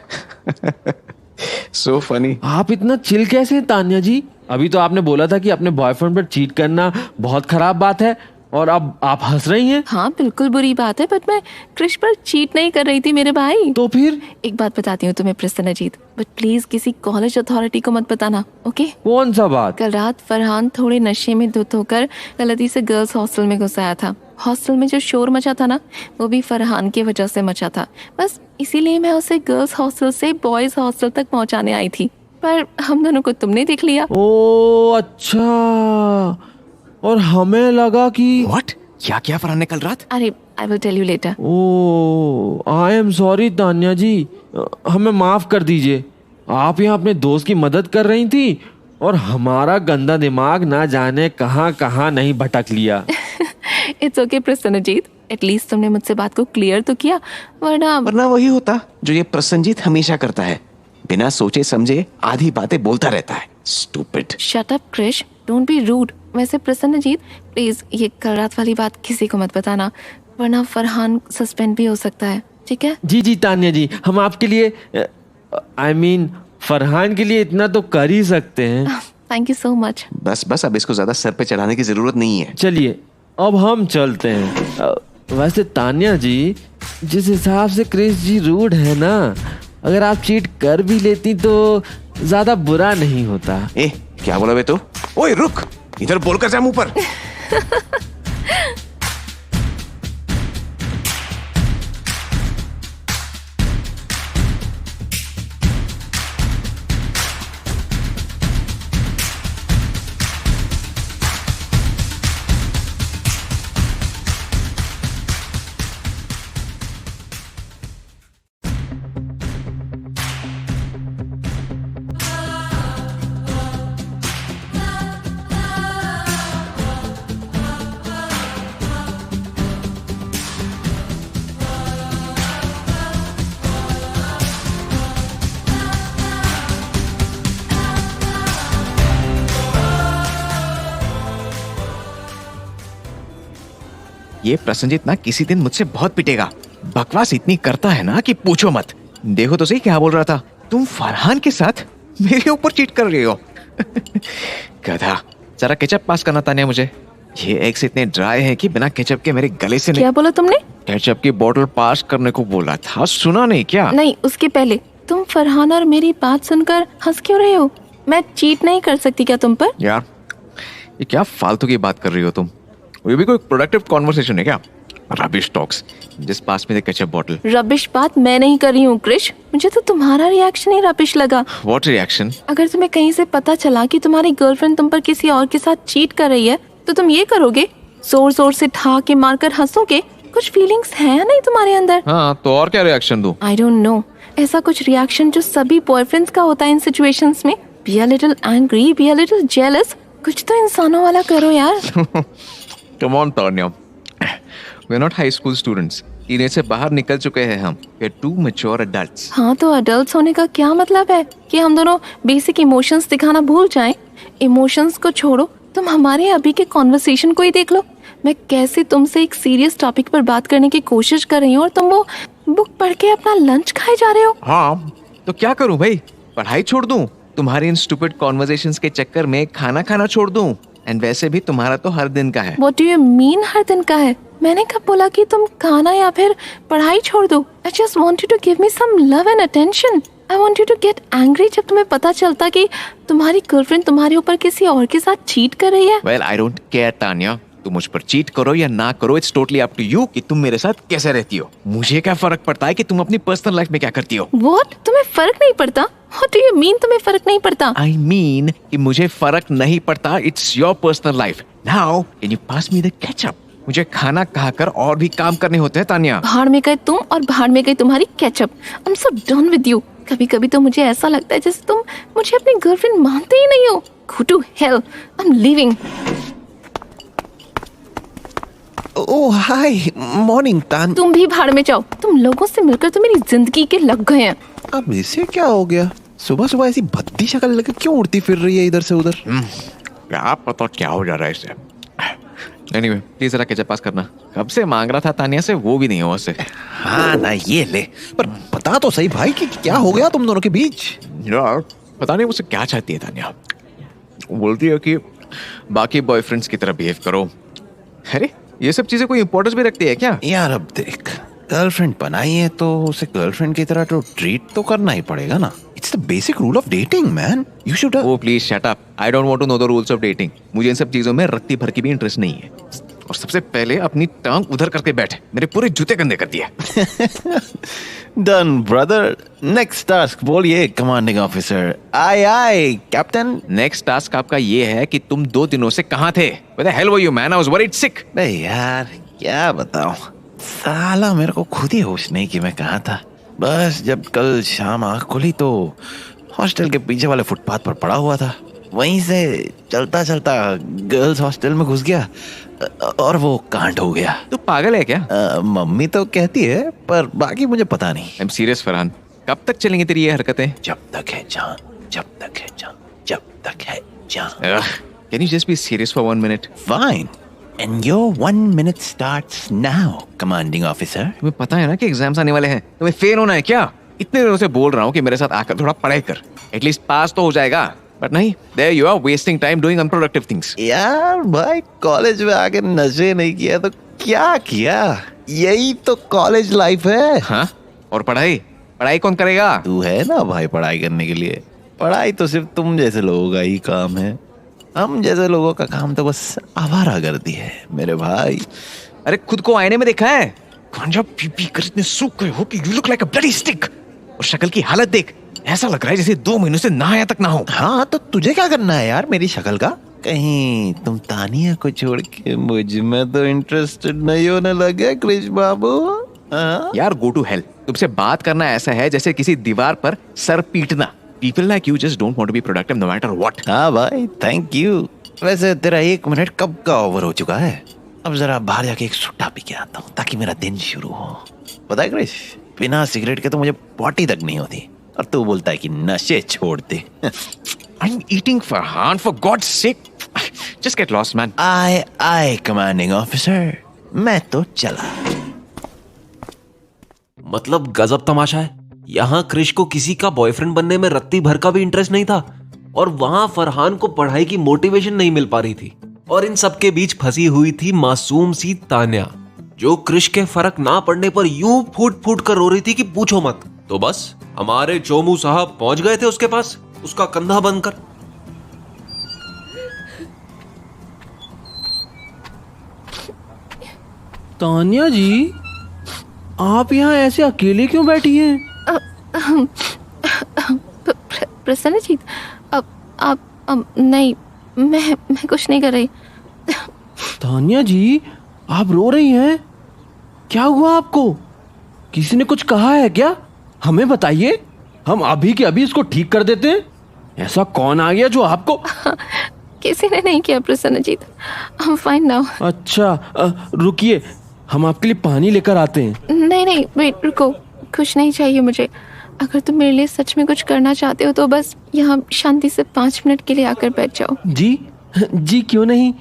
Speaker 6: So funny.
Speaker 7: आप इतना चिल कैसे हैं तान्या जी? अभी तो आपने बोला था कि अपने बॉयफ्रेंड पर चीट करना बहुत खराब बात है और अब आप हंस रही हैं।
Speaker 1: हाँ बिल्कुल बुरी बात है, बट मैं क्रिश पर चीट नहीं कर रही थी मेरे भाई।
Speaker 7: तो फिर
Speaker 1: एक बात बताती हूँ तुम्हें प्रसन्नजीत, बट प्लीज किसी कॉलेज अथॉरिटी को मत बताना, ओके?
Speaker 7: कौन सा बात?
Speaker 1: कल रात फरहान थोड़े नशे में धुत होकर गलती से गर्ल्स हॉस्टल में घुस आया था। हॉस्टल में जो शोर मचा था ना, वो भी फरहान की वजह से मचा था। बस इसीलिए मैं उसे गर्ल्स हॉस्टल से बॉयज हॉस्टल तक पहुंचाने आई थी, पर हम दोनों को तुमने देख लिया।
Speaker 7: ओ अच्छा, और हमें लगा कि
Speaker 6: व्हाट? क्या क्या फरहान ने कल रात?
Speaker 1: अरे I will tell you later.
Speaker 7: Oh I am sorry Tanya ji, हमें माफ कर दीजिए। आप यहाँ अपने दोस्त की मदद कर रही थी और हमारा गंदा दिमाग ना जाने कहाँ कहाँ नहीं भटक लिया।
Speaker 1: इट्स ओके प्रसन्नजीत, एटलीस्ट तुमने मुझसे बात को क्लियर तो किया, वरना
Speaker 6: वही होता जो ये प्रसन्नजीत हमेशा करता है, बिना सोचे समझे आधी बातें बोलता रहता है। Stupid.
Speaker 1: Shut up Krish, don't be rude. वैसे प्रसन्नजीत प्लीज ये कल रात वाली बात किसी को मत बताना, वरना फरहान सस्पेंड भी हो सकता है, ठीक है?
Speaker 7: जी जी तान्या जी, हम आपके लिए आई मीन फरहान के लिए इतना तो कर ही सकते हैं।
Speaker 1: Thank you so much.
Speaker 6: बस अब इसको ज्यादा सर पे चढ़ाने की जरूरत नहीं है।
Speaker 7: चलिए अब हम चलते हैं। वैसे तान्या जी, जिस हिसाब से क्रिश जी रूड है ना, अगर आप चीट कर भी लेती तो ज्यादा बुरा नहीं होता।
Speaker 6: ए क्या बोला बे तू? ओए रुक, इधर बोलकर जा मुंह पर। ये प्रसन्नजीत ना किसी दिन मुझसे बहुत पिटेगा। बकवास इतनी करता है ना कि पूछो मत। देखो तो सही क्या बोल रहा था। तुम फरहान के साथ मेरे ऊपर चीट कर रही हो। गधा। जरा केचप पास करना तान्या मुझे। ये एग्स इतने ड्राई हैं कि बिना केचप के मेरे गले से
Speaker 1: क्या बोला तुमने?
Speaker 6: केचप की बोतल पास करने को बोला था, सुना नहीं क्या?
Speaker 1: नहीं, उसके पहले तुम फरहान और मेरी बात सुनकर हंस क्यों रहे हो? मैं चीट नहीं कर सकती क्या तुम पर?
Speaker 6: यार ये क्या फालतू की बात कर रही हो तुम? ये भी कोई प्रोडक्टिव कॉन्वर्सेशन है क्या? Rubbish talks. जिस पास में केचप बॉटल।
Speaker 1: रबिश बात मैं नहीं कर रही हूँ क्रिश, मुझे तो तुम्हारा रिएक्शन ही रबिश लगा।
Speaker 6: What reaction?
Speaker 1: अगर तुम्हें कहीं से पता चला कि तुम्हारी गर्लफ्रेंड तुम पर किसी और के साथ चीट कर रही है तो तुम ये करोगे? जोर जोर से ठहाके मारकर हंसोगे? कुछ फीलिंग्स है या नहीं तुम्हारे अंदर?
Speaker 6: हाँ तो और क्या रिएक्शन दूं?
Speaker 1: आई डोंट नो, ऐसा कुछ रिएक्शन जो सभी बॉयफ्रेंड्स का होता है इन सिचुएशंस में। Be a little angry, be a little jealous, कुछ तो इंसानों वाला करो यार।
Speaker 6: Come on, Tanya. We're not high school students. Teenage से बाहर निकल चुके हैं हम। We're too mature adults.
Speaker 1: हाँ तो अडल्ट होने का क्या मतलब है कि हम दोनों बेसिक इमोशंस दिखाना भूल जाएं? इमोशंस को छोड़ो, तुम हमारे अभी के कॉन्वर्सेशन को ही देख लो। मैं कैसे तुमसे एक सीरियस टॉपिक पर बात करने की कोशिश कर रही हूँ और तुम वो बुक पढ़ के अपना लंच खाए जा रहे हो।
Speaker 6: हाँ तो क्या करूँ भाई? पढ़ाई छोड़ दूँ? तुम्हारी इन स्टूपिड कॉन्वर्सेशंस के चक्कर में खाना खाना छोड़ दूँ? एंड वैसे भी तुम्हारा तो हर दिन का है।
Speaker 1: What do you mean हर दिन का है? मैंने कब बोला कि तुम खाना या फिर पढ़ाई छोड़ दो? I just want you to give me some love and attention. I want you to get angry जब तुम्हें पता चलता कि तुम्हारी गर्लफ्रेंड तुम्हारे ऊपर किसी और के साथ चीट कर रही है।
Speaker 6: Well, I don't care, Tanya.
Speaker 2: तुम मुझ पर चीट करो या ना करो, it's totally up to you कि तुम मेरे साथ कैसे रहती हो। मुझे क्या फर्क पड़ता है कि तुम अपनी पर्सनल लाइफ में क्या करती हो।
Speaker 1: What? तुम्हें फर्क नहीं पड़ता? What do you mean तुम्हें फर्क नहीं पड़ता?
Speaker 2: I mean कि मुझे फर्क नहीं पड़ता, it's your personal life. Now can you pass me the ketchup? मुझे खाना खाकर और भी काम करने होते हैं तानिया।
Speaker 1: भाड़ में गए तुम और भाड़ में गई तुम्हारी ketchup. I am so done with you. कभी कभी तो मुझे ऐसा लगता है जैसे तुम मुझे अपनी गर्लफ्रेंड मानते ही नहीं हो। Go to hell. I'm leaving.
Speaker 6: Oh hi, morning तान।
Speaker 1: तुम भी भाड़ में जाओ। तुम लोगों से मिलकर तो मेरी जिंदगी के लग गए हैं।
Speaker 6: अब इसे क्या हो गया? सुबह सुबह ऐसी भद्दी शक्ल लेकर क्यों उड़ती फिर रही है इधर से उधर?
Speaker 2: क्या पता क्या हो जा रहा है इसे। एनीवे, प्लीज जरा केचप पास करना। कब से मांग रहा था तानिया से, वो भी नहीं हुआ उससे।
Speaker 6: हाँ ना, ये ले। पर बता तो सही भाई कि क्या हो गया तुम दोनों के बीच?
Speaker 2: यार पता नहीं मुझसे क्या चाहती है तानिया। बोलती है कि बाकी बॉयफ्रेंड्स की तरह बिहेव करो। अरे ये सब चीजें कोई इंपॉर्टेंस भी रखती है क्या?
Speaker 6: यार अब देख, गर्लफ्रेंड बनाई है तो उसे गर्लफ्रेंड की तरह तो ट्रीट तो करना ही पड़ेगा ना। It's the basic rule of dating man. You should.
Speaker 2: Oh please shut up, I don't want to know the rules of dating. मुझे इन सब चीजों में रत्ती भर की भी इंटरेस्ट नहीं है। और सबसे पहले अपनी टांग उधर करके बैठ, मेरे पूरे जूते गंदे कर दिए।
Speaker 6: Done brother. नेक्स्ट टास्क बोलिए कमांडिंग ऑफिसर। आय आय कैप्टन।
Speaker 2: नेक्स्ट टास्क आपका ये है कि तुम 2 दिनों से कहाँ थे? Where the hell were you man? I was worried sick.
Speaker 6: नहीं यार, क्या बताऊं, साला मेरे को खुद ही होश नहीं कि मैं कहाँ था। बस जब कल शाम आँख खुली तो हॉस्टल के पीछे वाले फुटपाथ पर पड़ा हुआ था। वहीं से चलता चलता गर्ल्स हॉस्टल में घुस गया और वो कांड हो गया।
Speaker 2: तू पागल है क्या?
Speaker 6: मम्मी तो कहती है, पर बाकी मुझे पता नहीं।
Speaker 2: आई एम सीरियस फरहान, कब तक चलेंगी तेरी ये हरकतें?
Speaker 6: जब तक है जान, जब तक है जान, जब तक है जान।
Speaker 2: Can you just be serious for 1 minute?
Speaker 6: Fine. And your 1 minute starts now, commanding officer.
Speaker 2: तुम्हें पता है ना कि एग्जाम्स आने वाले हैं, तुम्हें फेल होना है क्या? इतने दिनों से बोल रहा हूँ कि मेरे साथ आकर थोड़ा पढ़ाई कर, एटलीस्ट पास तो हो जाएगा। बट नहीं, there you are wasting time doing unproductive things.
Speaker 6: यार भाई, कॉलेज में आके नशे नहीं किया तो क्या किया? यही तो कॉलेज लाइफ है।
Speaker 2: हाँ, और पढ़ाई पढ़ाई कौन करेगा?
Speaker 6: तू है ना भाई पढ़ाई करने के लिए। पढ़ाई तो सिर्फ तुम जैसे लोगों का ही काम है। हम जैसे लोगों का काम तो बस आवारागर्दी है मेरे भाई।
Speaker 2: अरे खुद को आईने में देखा है? गांजा पी पी कर इतने सूख गए हो कि you look like a bloody stick. और शक्ल की हालत देख, ऐसा लग रहा है जैसे 2 महीनों से नहाया तक ना हो।
Speaker 6: हाँ तो तुझे क्या करना है यार मेरी शक्ल का? कहीं तुम तानिया को छोड़ के मुझ में तो इंटरेस्टेड नहीं होने लगे कृष बाबू? हाँ?
Speaker 2: यार गो टू हेल। तुमसे बात करना ऐसा है जैसे किसी दीवार पर सर पीटना। People like you just don't want to be productive no matter what.
Speaker 6: हाँ भाई, थैंक यू। वैसे तेरा 1 मिनट कब का ओवर हो चुका है? अब जरा बाहर जाके एक सुट्टा पी के आता हूँ ताकि मेरा दिन शुरू हो। पता है क्रिश, बिना सिगरेट के तो मुझे पॉटी तक नहीं होती, और तू बोलता है कि नशे छोड़ दे।
Speaker 2: I'm eating Farhan, for God's sake. Just get lost, man.
Speaker 6: आए कमांडिंग ऑफिसर, मैं तो चला।
Speaker 3: मतलब गजब तमाशा है। यहाँ क्रिश को किसी का बॉयफ्रेंड बनने में रत्ती भर का भी इंटरेस्ट नहीं था, और वहां फरहान को पढ़ाई की मोटिवेशन नहीं मिल पा रही थी, और इन सब के बीच फंसी हुई थी मासूम सी तान्या, जो क्रिश के फर्क ना पड़ने पर यूं फूट फूट कर रो रही थी कि पूछो मत। तो बस हमारे चोमू साहब पहुंच गए थे उसके पास, उसका कंधा बंद कर।
Speaker 7: तान्या जी, आप यहाँ ऐसे अकेले क्यों बैठी हैं?
Speaker 1: प्रसन्नजीत, अब नहीं, मैं कुछ नहीं कर रही।
Speaker 7: तान्या जी, आप रो रही हैं? क्या हुआ आपको? किसी ने कुछ कहा है क्या? हमें बताइए, हम अभी के अभी इसको ठीक कर देते हैं। ऐसा कौन आ गया जो आपको?
Speaker 1: किसी ने नहीं किया Prasannajit, I am fine now.
Speaker 7: अच्छा, रुकिए, हम आपके लिए पानी लेकर आते हैं।
Speaker 1: नहीं वेट, रुको, कुछ नहीं चाहिए मुझे। अगर तुम मेरे लिए सच में कुछ करना चाहते हो तो बस यहाँ शांति से 5 मिनट के लिए आकर बैठ जाओ।
Speaker 7: जी क्यों नहीं।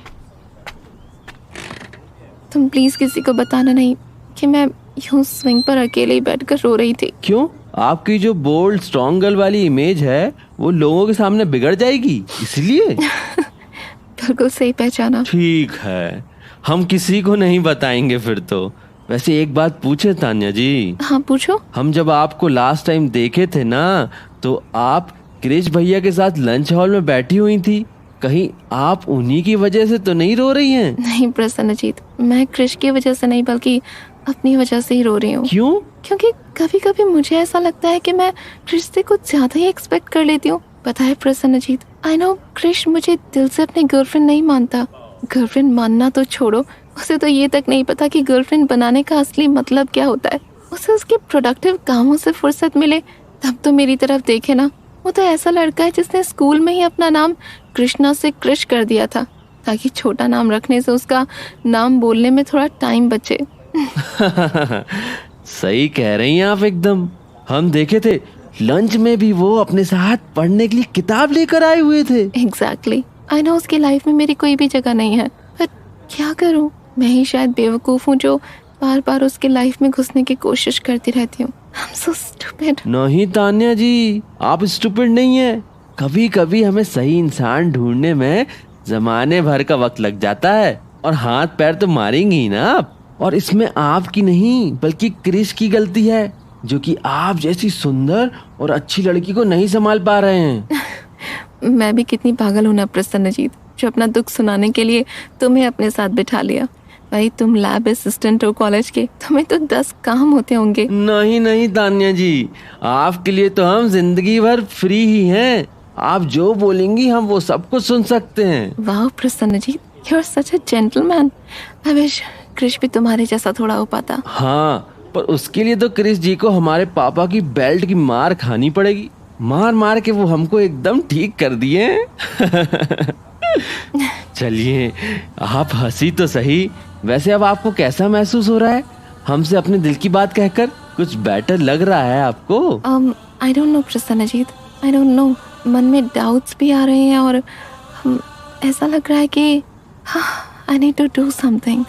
Speaker 1: तुम प्लीज किसी को बताना नहीं कि मैं यूं स्विंग पर अकेले ही बैठकर रो रही थी।
Speaker 7: क्यों? आपकी जो बोल्ड स्ट्रॉन्ग गर्ल वाली इमेज है वो लोगों के सामने बिगड़ जाएगी, इसलिए।
Speaker 1: बिल्कुल सही पहचाना।
Speaker 7: ठीक है, हम किसी को नहीं बताएंगे फिर तो। वैसे एक बात पूछे तान्या जी?
Speaker 1: हाँ पूछो।
Speaker 7: हम जब आपको लास्ट टाइम देखे थे ना, तो आप क्रिश भैया के साथ लंच हॉल में बैठी हुई थी, कहीं आप उन्हीं की वजह से तो नहीं रो रही हैं?
Speaker 1: नहीं प्रसन्नजीत, मैं क्रिश की वजह से नहीं बल्कि अपनी वजह से ही रो रही हूँ।
Speaker 7: क्यों?
Speaker 1: क्योंकि कभी कभी मुझे ऐसा लगता है कि मैं क्रिश से कुछ ज्यादा ही एक्सपेक्ट कर लेती हूँ। पता है प्रसन्नजीत, आई नो क्रिश मुझे दिल से अपनी गर्लफ्रेंड नहीं मानता। गर्लफ्रेंड मानना तो छोड़ो, उसे तो ये तक नहीं पता कि गर्लफ्रेंड बनाने का असली मतलब क्या होता है। उसे उसके प्रोडक्टिव कामों से फुर्सत मिले तब तो मेरी तरफ देखे ना। वो तो ऐसा लड़का है जिसने स्कूल में ही अपना नाम कृष्णा से क्रिश कर दिया था ताकि छोटा नाम रखने से उसका नाम बोलने में थोड़ा टाइम बचे।
Speaker 7: सही कह रही हैं आप एकदम। हम देखे थे लंच में भी वो अपने साथ पढ़ने के लिए किताब लेकर आए हुए थे।
Speaker 1: एग्जैक्टली। आई नो उसकी लाइफ में मेरी कोई भी जगह नहीं है, पर क्या करूं, मैं ही शायद बेवकूफ हूँ जो बार बार उसके लाइफ में घुसने की कोशिश करती रहती हूँ। I'm so stupid.
Speaker 7: नहीं तान्या जी, आप स्टूपिड नहीं है। कभी कभी हमें सही इंसान ढूंढने में जमाने भर का वक्त लग जाता है और हाथ पैर तो मारेंगे ही ना आप। और इसमें आपकी नहीं बल्कि क्रिश की गलती है जो कि आप जैसी सुंदर और अच्छी लड़की को नहीं संभाल पा रहे हैं।
Speaker 1: मैं भी कितनी पागल हूं ना प्रसन्नजीत, जो अपना दुख सुनाने के लिए तुम्हें अपने साथ बिठा लिया। भाई तुम लैब असिस्टेंट हो कॉलेज के, तुम्हें तो 10 काम होते होंगे।
Speaker 7: नहीं नहीं तान्या जी, आपके लिए तो हम जिंदगी भर फ्री ही हैं। आप जो बोलेंगी हम वो सब कुछ सुन सकते हैं।
Speaker 1: वाह Prasanjit, you are such a gentleman. I wish Krish भी तुम्हारे जैसा थोड़ा हो पाता।
Speaker 7: हाँ, पर उसके लिए तो क्रिश जी को हमारे पापा की बेल्ट की मार खानी पड़ेगी। मार मार के वो हमको एकदम ठीक कर दिए हैं। चलिए आप हंसी तो सही। वैसे अब आपको कैसा महसूस हो रहा है? हमसे अपने दिल की बात कहकर कुछ बेटर लग रहा है आपको?
Speaker 1: I don't know Prasannajit, I don't know. मन में डाउट्स भी आ रहे हैं और ऐसा लग रहा है कि I need to do something.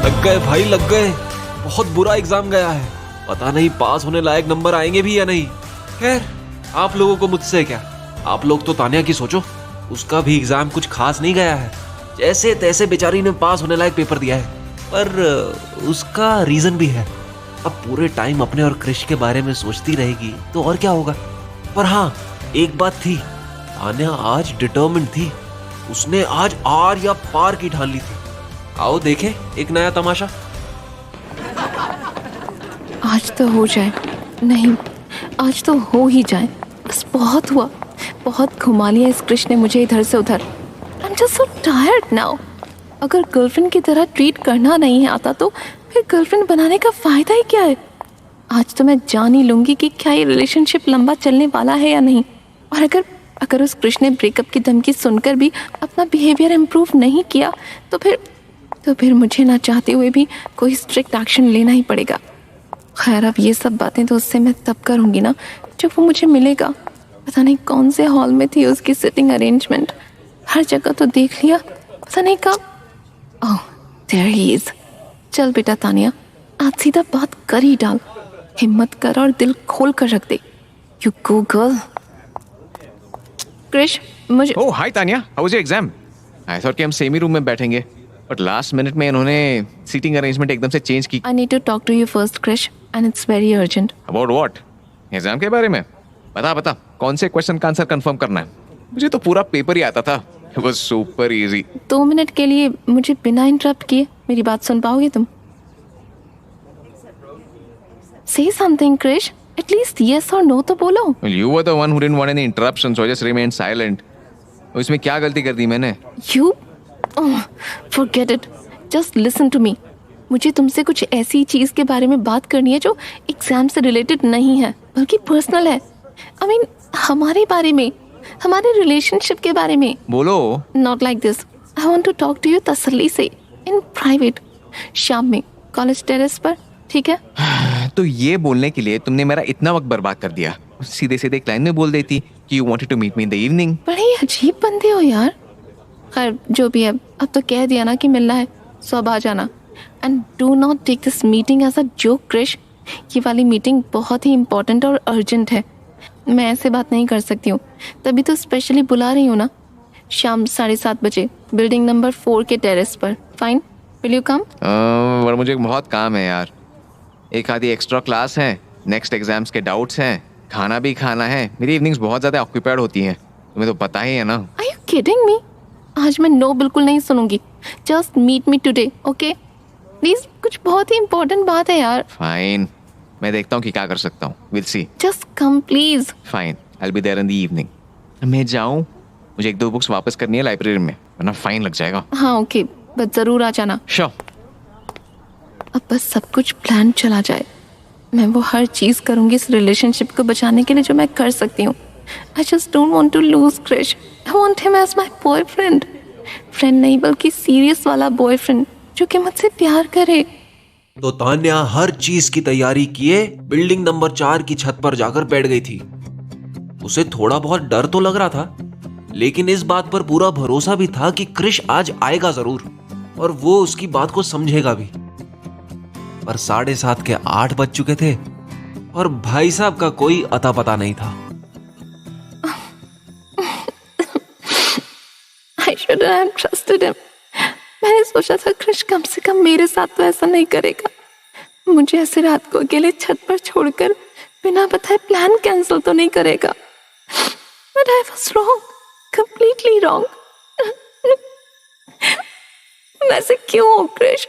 Speaker 3: लग गए भाई, लग गए। बहुत बुरा एग्जाम गया है, पता नहीं पास होने लायक नंबर आएंगे भी या नहीं। खैर आप लोगों को मुझसे क्या, आप लोग तो तान्या की सोचो, उसका भी एग्जाम कुछ खास नहीं गया है। जैसे तैसे बेचारी ने पास होने लायक पेपर दिया है, पर उसका रीजन भी है। अब पूरे टाइम अपने और क्रिश के बारे में सोचती रहेगी तो और क्या होगा। पर हाँ, एक बात थी, तान्या आज डिटर्मिन्ड थी। उसने आज आर या पार की ठान ली थी। आओ देखें एक नया तमाशा।
Speaker 1: आज तो हो जाए, नहीं आज तो हो ही जाए। बस बहुत हुआ, बहुत घुमा लिया इस कृष्ण ने मुझे इधर से उधर। I am just so tired now. अगर गर्लफ्रेंड की तरह ट्रीट करना नहीं आता तो फिर गर्लफ्रेंड बनाने का फायदा ही क्या है। आज तो मैं जान ही लूंगी कि क्या ये रिलेशनशिप लंबा चलने वाला है या नहीं। और अगर उस कृष्ण ने ब्रेकअप की धमकी सुनकर भी अपना बिहेवियर इम्प्रूव नहीं किया तो फिर मुझे ना चाहते हुए भी कोई स्ट्रिक्ट एक्शन लेना ही पड़ेगा। खैर अब ये सब बातें तो उससे मैं तब करूँगी ना जब वो मुझे मिलेगा। पता नहीं कौन से हॉल में थी उसकी सिटिंग अरेंजमेंट, हर जगह तो देख लिया, पता नहीं कब। Oh there he is. चल बेटा तानिया, आज सीधा बात कर ही डाल। हिम्मत कर और दिल खोल कर रख दे। You go girl. क्रिश मुझे
Speaker 2: oh hi Tania, how was your exam? I thought कि हम सेम ही रूम में बैठेंगे, बट लास्ट मिनट में इन्होंने सीटिंग अरेंजमेंट एकदम से चेंज की।
Speaker 1: I need to talk to you first Krish and it's very urgent.
Speaker 2: About what? Exam के बारे में? बता कौन से क्वेश्चन का आंसर कंफर्म करना है? मुझे तो पूरा पेपर ही आता था। It was super easy.
Speaker 1: 2 minute के लिए मुझे बिना इंटरप्ट किए मेरी बात सुन पाओगे तुम? Say something, Krish. At least yes or no तो बोलो।
Speaker 2: Well, you were the one who didn't want any interruption, so I just remained silent. इसमें क्या गलती कर दी मैंने?
Speaker 1: You? Oh, forget it. Just listen to me. मुझे तुमसे कुछ ऐसी चीज के बारे में बात करनी है जो एग्जाम से रिलेटेड नहीं है बल्कि पर्सनल है। I mean, हमारे बारे में। हमारे रिलेशनशिप के बारे में।
Speaker 2: बोलो।
Speaker 1: Not like this, I want to talk to you तसल्ली से, इन प्राइवेट, शाम में कॉलेज टेरेस पर, ठीक है?
Speaker 2: तो ये बोलने के लिए तुमने मेरा इतना वक्त बर्बाद कर दिया। सीधे सीधे एक लाइन में बोल देती कि you wanted to meet me in the evening.
Speaker 1: बड़े अजीब बंदे हो यार। खैर जो भी है, अब तो कह दिया ना कि मिलना है, सो अब आ जाना। And do not take this meeting as a joke Krish. ये वाली मीटिंग बहुत ही इंपॉर्टेंट और अर्जेंट है, मैं ऐसे बात नहीं कर सकती हूँ, तभी तो स्पेशली बुला रही हूँ ना। शाम 7:30 बजे बिल्डिंग नंबर 4 के टेरेस पर। Fine, will you come?
Speaker 2: और मुझे बहुत काम है यार। एक आधी एक्स्ट्रा क्लास है, नेक्स्ट एग्जाम्स के डाउट्स हैं, खाना भी खाना है। मेरी इवनिंग्स बहुत ज़्यादा ऑक्यूपाइड होती हैं, तुम्हें तो पता ही है ना।
Speaker 1: Are you kidding me? आज मैं नो बिल्कुल नहीं सुनूंगी। Just meet me today, okay please? कुछ बहुत ही इंपॉर्टेंट बात है यार।
Speaker 2: फाइन, मैं देखता हूँ कि क्या कर सकता हूँ। Will see.
Speaker 1: Just come please.
Speaker 2: Fine, I will be there in the evening. मैं जाऊँ? मुझे 1-2 बुक्स वापस करनी है लाइब्रेरी में, वरना फाइन लग जाएगा।
Speaker 1: हाँ ओके, बस जरूर आ जाना।
Speaker 2: श्योर।
Speaker 1: अब बस सब कुछ प्लान चला जाए। मैं वो हर चीज करूंगी इस रिलेशनशिप को बचाने के लिए जो मैं कर सकती हूँ। I just don't want to lose Krish. I want him as my boyfriend. Friend नहीं बल्कि सीरियस वाला बॉयफ्रेंड जो कि मुझसे प्यार करे।
Speaker 3: तो तान्या हर चीज की तैयारी किए बिल्डिंग नंबर 4 की छत पर जाकर बैठ गई थी। उसे थोड़ा बहुत डर तो लग रहा था, लेकिन इस बात पर पूरा भरोसा भी था कि क्रिश आज आएगा जरूर और वो उसकी बात को समझेगा भी। पर 7:30 के 8 बज चुके थे और भाई साहब का कोई अता पता नहीं था।
Speaker 1: I shouldn't have trusted him. मैंने सोचा था क्रिश कम से कम मेरे साथ तो ऐसा नहीं करेगा। मुझे ऐसे रात को अकेले छत पर छोड़कर बिना बताए प्लान कैंसिल तो नहीं करेगा। But I was wrong, completely wrong. वैसे क्यों हो क्रिश?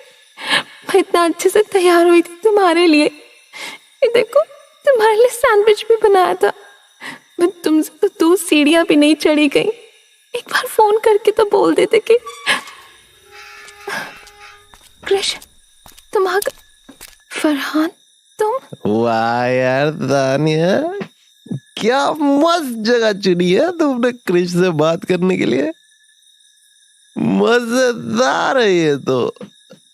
Speaker 1: मैं इतना अच्छे से तैयार हुई थी तुम्हारे लिए। ये देखो, तुम्हारे लिए सैंडविच भी बनाया था। मैं तुमसे तो 2 सीढ़ियां भी नहीं चढ़ी गई। एक बार फोन करके तो बोल देते कि क्रिश तुम आ गए। फरहान तुम?
Speaker 6: वाह यार तानिया, क्या मस्त जगह चुनी है तुमने क्रिश से बात करने के लिए। मजेदार है ये तो।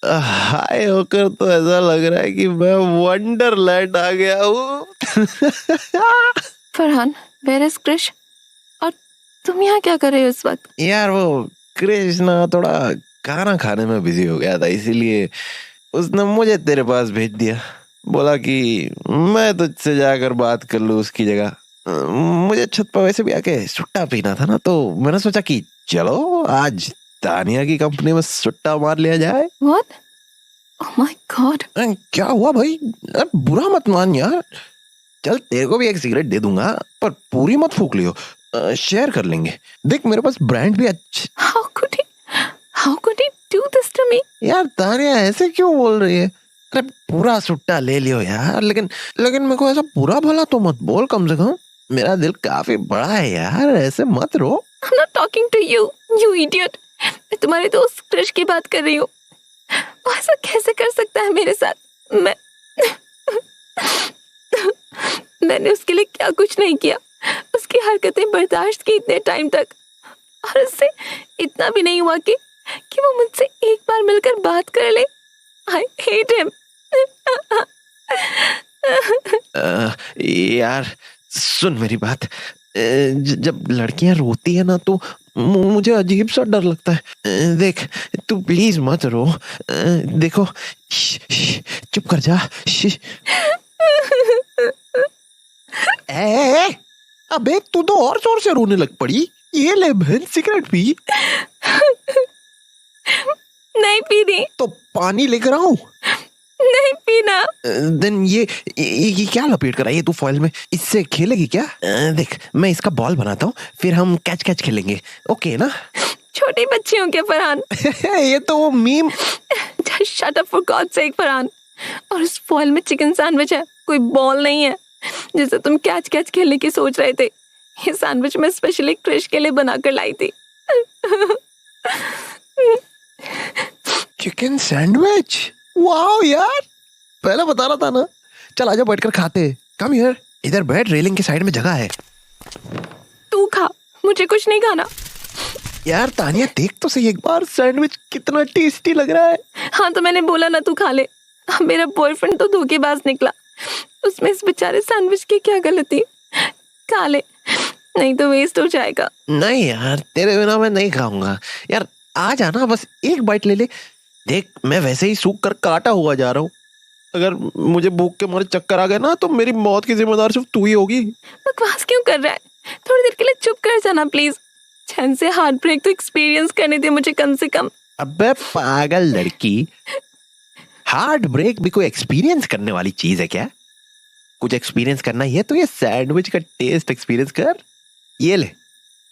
Speaker 6: हाय होकर तो ऐसा लग रहा है कि मैं वंडरलैंड आ गया हूँ।
Speaker 1: Farhan, where is Krish? और तुम यहाँ क्या कर रहे हो इस वक्त?
Speaker 6: यार वो क्रिश ना थोड़ा खाना खाने में बिजी हो गया था, इसीलिए उसने मुझे तेरे पास भेज दिया। बोला कि मैं तुझसे जाकर बात कर लूँ उसकी जगह। मुझे छत पर वैसे भी आके सुट्टा पीना था ना, तो मैंने सोचा कि चलो आज तानिया की कंपनी में सुट्टा मार लिया जाए।
Speaker 1: What? Oh my God!
Speaker 6: क्या हुआ भाई? बुरा मत मान यार। चल तेरे को भी एक सिगरेट दे दूंगा, पर पूरी मत फूक लियो, शेयर कर लेंगे। देख मेरे पास ब्रांड भी अच्छा।
Speaker 1: How could he do this to me?
Speaker 6: यार तानिया ऐसे क्यों बोल रही है? अरे पूरा सुट्टा ले लियो यार, लेकिन मेरे को ऐसा बुरा भला तो मत बोल कम से कम। मेरा दिल काफी बड़ा है यार, ऐसे मत रो।
Speaker 1: I'm not talking to you, you idiot. मैं तुम्हारे दोस्त क्रिश की बात कर रही हूँ। वो ऐसा कैसे कर सकता है मेरे साथ? मैंने उसके लिए क्या कुछ नहीं किया। उसकी हरकतें बर्दाश्त की इतने टाइम तक, और उससे इतना भी नहीं हुआ कि वो मुझसे एक बार मिलकर बात कर ले। I hate him.
Speaker 6: यार सुन मेरी बात, जब लड़कियां रोती है ना तो मुझे अजीब सा डर लगता है। देख तू प्लीज मत रो। देखो चुप कर जा। अबे तू तो और जोर से रोने लग पड़ी। ये ले बहन सिगरेट पी।
Speaker 1: नहीं पी रही।
Speaker 6: तो पानी लेकर आऊं?
Speaker 1: नहीं पीना।
Speaker 6: देन ये क्या लपेट कर आई है तू फॉइल में? इससे खेलेगी क्या? देख मैं इसका बॉल बनाता हूँ, फिर हम कैच खेलेंगे, ओके ना?
Speaker 1: छोटी बच्ची हूँ क्या फरहान?
Speaker 6: ये तो वो meme.
Speaker 1: Shut up for God sake Farhan. और इस फॉइल में चिकन सैंडविच है, कोई बॉल नहीं है जिसे तुम कैच खेलने की सोच रहे थे। ये सैंडविच मैं स्पेशली क्रिश के लिए बनाकर लाई थी।
Speaker 6: Chicken sandwich? वाओ यार, पहले बता रहा था ना। चल आजा बैठकर खाते। कम हियर, इधर बैठ, रेलिंग के साइड में जगह है।
Speaker 1: तू खा, मुझे कुछ नहीं खाना।
Speaker 6: यार तानिया देख तो सही एक बार, सैंडविच कितना टेस्टी लग रहा है।
Speaker 1: हाँ तो मैंने बोला ना तू खा ले। अब मेरा बॉयफ्रेंड तो धोखेबाज निकला, उसमें इस बेचारे सैंडविच की क्या गलती। खा ले नहीं तो वेस्ट हो जाएगा।
Speaker 6: नहीं यार तेरे बिना मैं नहीं खाऊंगा। यार आ जाना, बस एक बाइट ले ले। देख मैं वैसे ही सूख कर काटा हुआ जा रहा हूँ, अगर मुझे भूख के मारे चक्कर आ गए ना तो मेरी मौत की जिम्मेदार सिर्फ तू ही होगी।
Speaker 1: बकवास क्यों कर रहा है? थोड़ी देर के लिए चुप कर जाना प्लीज। चैन से हार्ट ब्रेक तो एक्सपीरियंस करने दे मुझे कम से कम।
Speaker 6: अबे पागल लड़की, हार्ट ब्रेक भी कोई एक्सपीरियंस करने वाली चीज है क्या? कुछ एक्सपीरियंस करना ही है तो ये सैंडविच का टेस्ट एक्सपीरियंस कर। ये ले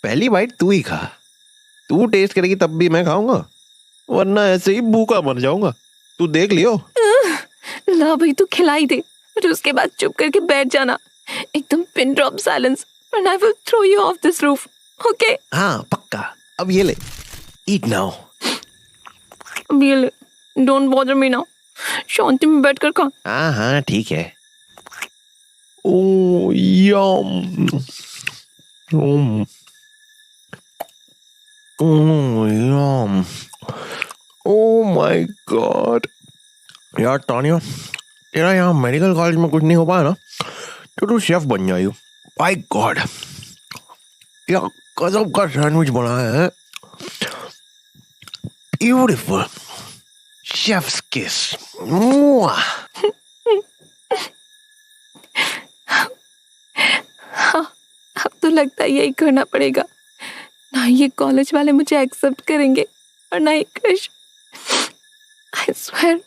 Speaker 6: पहली बाइट तू ही खा, तू टेस्ट करेगी तब भी मैं खाऊंगा, वरना ऐसे ही भूखा मर जाऊंगा। तू देख लियो।
Speaker 1: ला भाई तू खिलाई दे, फिर उसके बाद चुप करके बैठ जाना, एकदम pin drop silence, and I will throw you off this roof. Okay?
Speaker 6: हाँ पक्का। अब ये ले, eat now.
Speaker 1: अब ये ले, don't bother me now. शांति में बैठकर खा।
Speaker 6: हाँ हाँ ठीक है। Oh yum. Oh yum. Oh my God. यार तानिया, तेरा यहाँ मेडिकल कॉलेज में कुछ नहीं हो पाया ना तो तू शेफ बन जाएगी। माय गॉड, क्या गजब का सैंडविच बनाया है। ब्यूटीफुल, शेफ्स किस।
Speaker 1: अब तो लगता है यही करना पड़ेगा, ना ये कॉलेज वाले मुझे एक्सेप्ट करेंगे और ना ही क्रिश। I swear,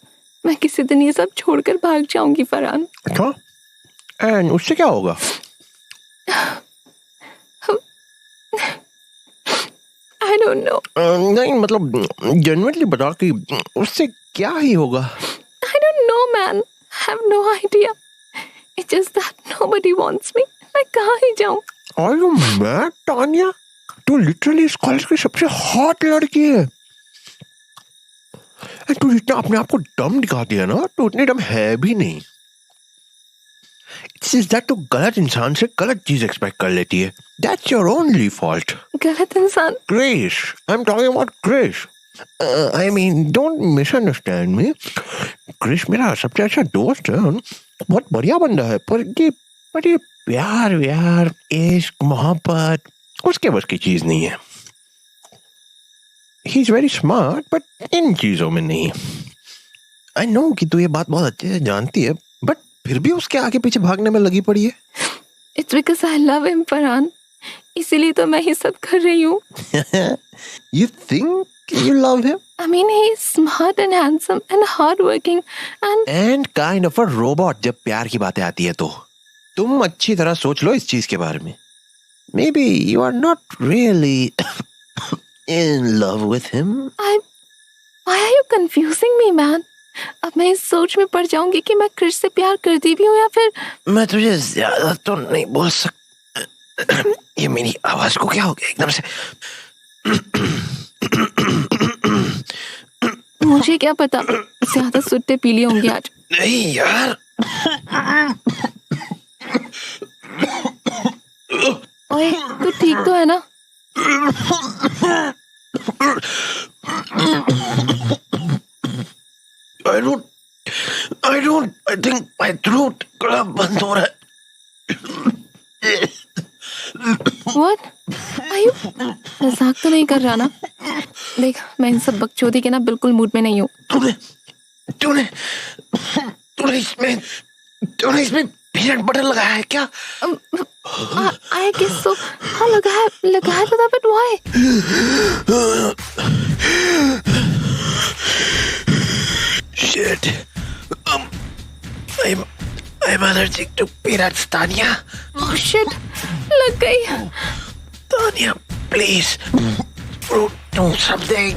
Speaker 1: मैं किसी दिन ये सब छोड़कर भाग जाऊंगी फरहान।
Speaker 6: अच्छा, एंड उससे क्या होगा?
Speaker 1: I don't know.
Speaker 6: नहीं मतलब जेन्युइनली बता कि उससे क्या ही होगा।
Speaker 1: I don't know, man. I have no idea. It's just that nobody wants me. मैं कहाँ ही जाऊँ?
Speaker 6: Are you mad, Tania? तू लिटरली इस कॉलेज की सबसे हॉट लड़की है। तू जितना अपने आप को डम दिखाती है ना, तो उतनी डम है भी नहीं। It's just that तू गलत इंसान से गलत चीज एक्सपेक्ट कर लेती है। That's your only fault.
Speaker 1: गलत इंसान?
Speaker 6: Krish, I'm talking about Krish. I mean, don't misunderstand me. Krish मेरा सबसे अच्छा दोस्त है, बहुत बढ़िया बंदा है, पर ये प्यार, इश्क, मोहब्बत उसके बस की चीज नहीं है। He's very smart, but इन चीजों में नहीं। I know कि तू ये बात बहुत अच्छे से जानती है, but फिर भी उसके आगे पीछे भागने में लगी पड़ी है।
Speaker 1: It's because I love him, Farhan. इसीलिए तो मैं ये सब कर रही हूँ।
Speaker 6: You think you love him?
Speaker 1: I mean, he's smart and handsome and hardworking and
Speaker 6: kind of a robot जब प्यार की बातें आती है तो। तुम अच्छी तरह सोच लो इस चीज के बारे में। Maybe you are not really in love with him.
Speaker 1: Why are you confusing me, man? अब मैं इस सोच में पड़ जाऊंगी कि मैं क्रिश से प्यार करती भी हूँ या फिर।
Speaker 6: मैं तुझे ज्यादा तो नहीं बोल सकता। ये मेरी आवाज को क्या हो गया एकदम से?
Speaker 1: मुझे क्या पता, ज्यादा सुट्टे पी लिए होंगे आज।
Speaker 6: नहीं यार।
Speaker 1: ओए तू ठीक तो है ना? I think my throat गला बंद हो रहा है। What? Are you? मजाक तो नहीं कर रहा ना? देख मैं इन सब बकचोदी के ना बिल्कुल मूड में नहीं हूँ।
Speaker 6: तूने इसमें पीनट बटर लगाया है क्या?
Speaker 1: I guess so. हाँ लगाया तो था, but why?
Speaker 6: Shit. I'm allergic to peanuts, Tanya.
Speaker 1: Oh shit, लग गई।
Speaker 6: Tanya, please, do something.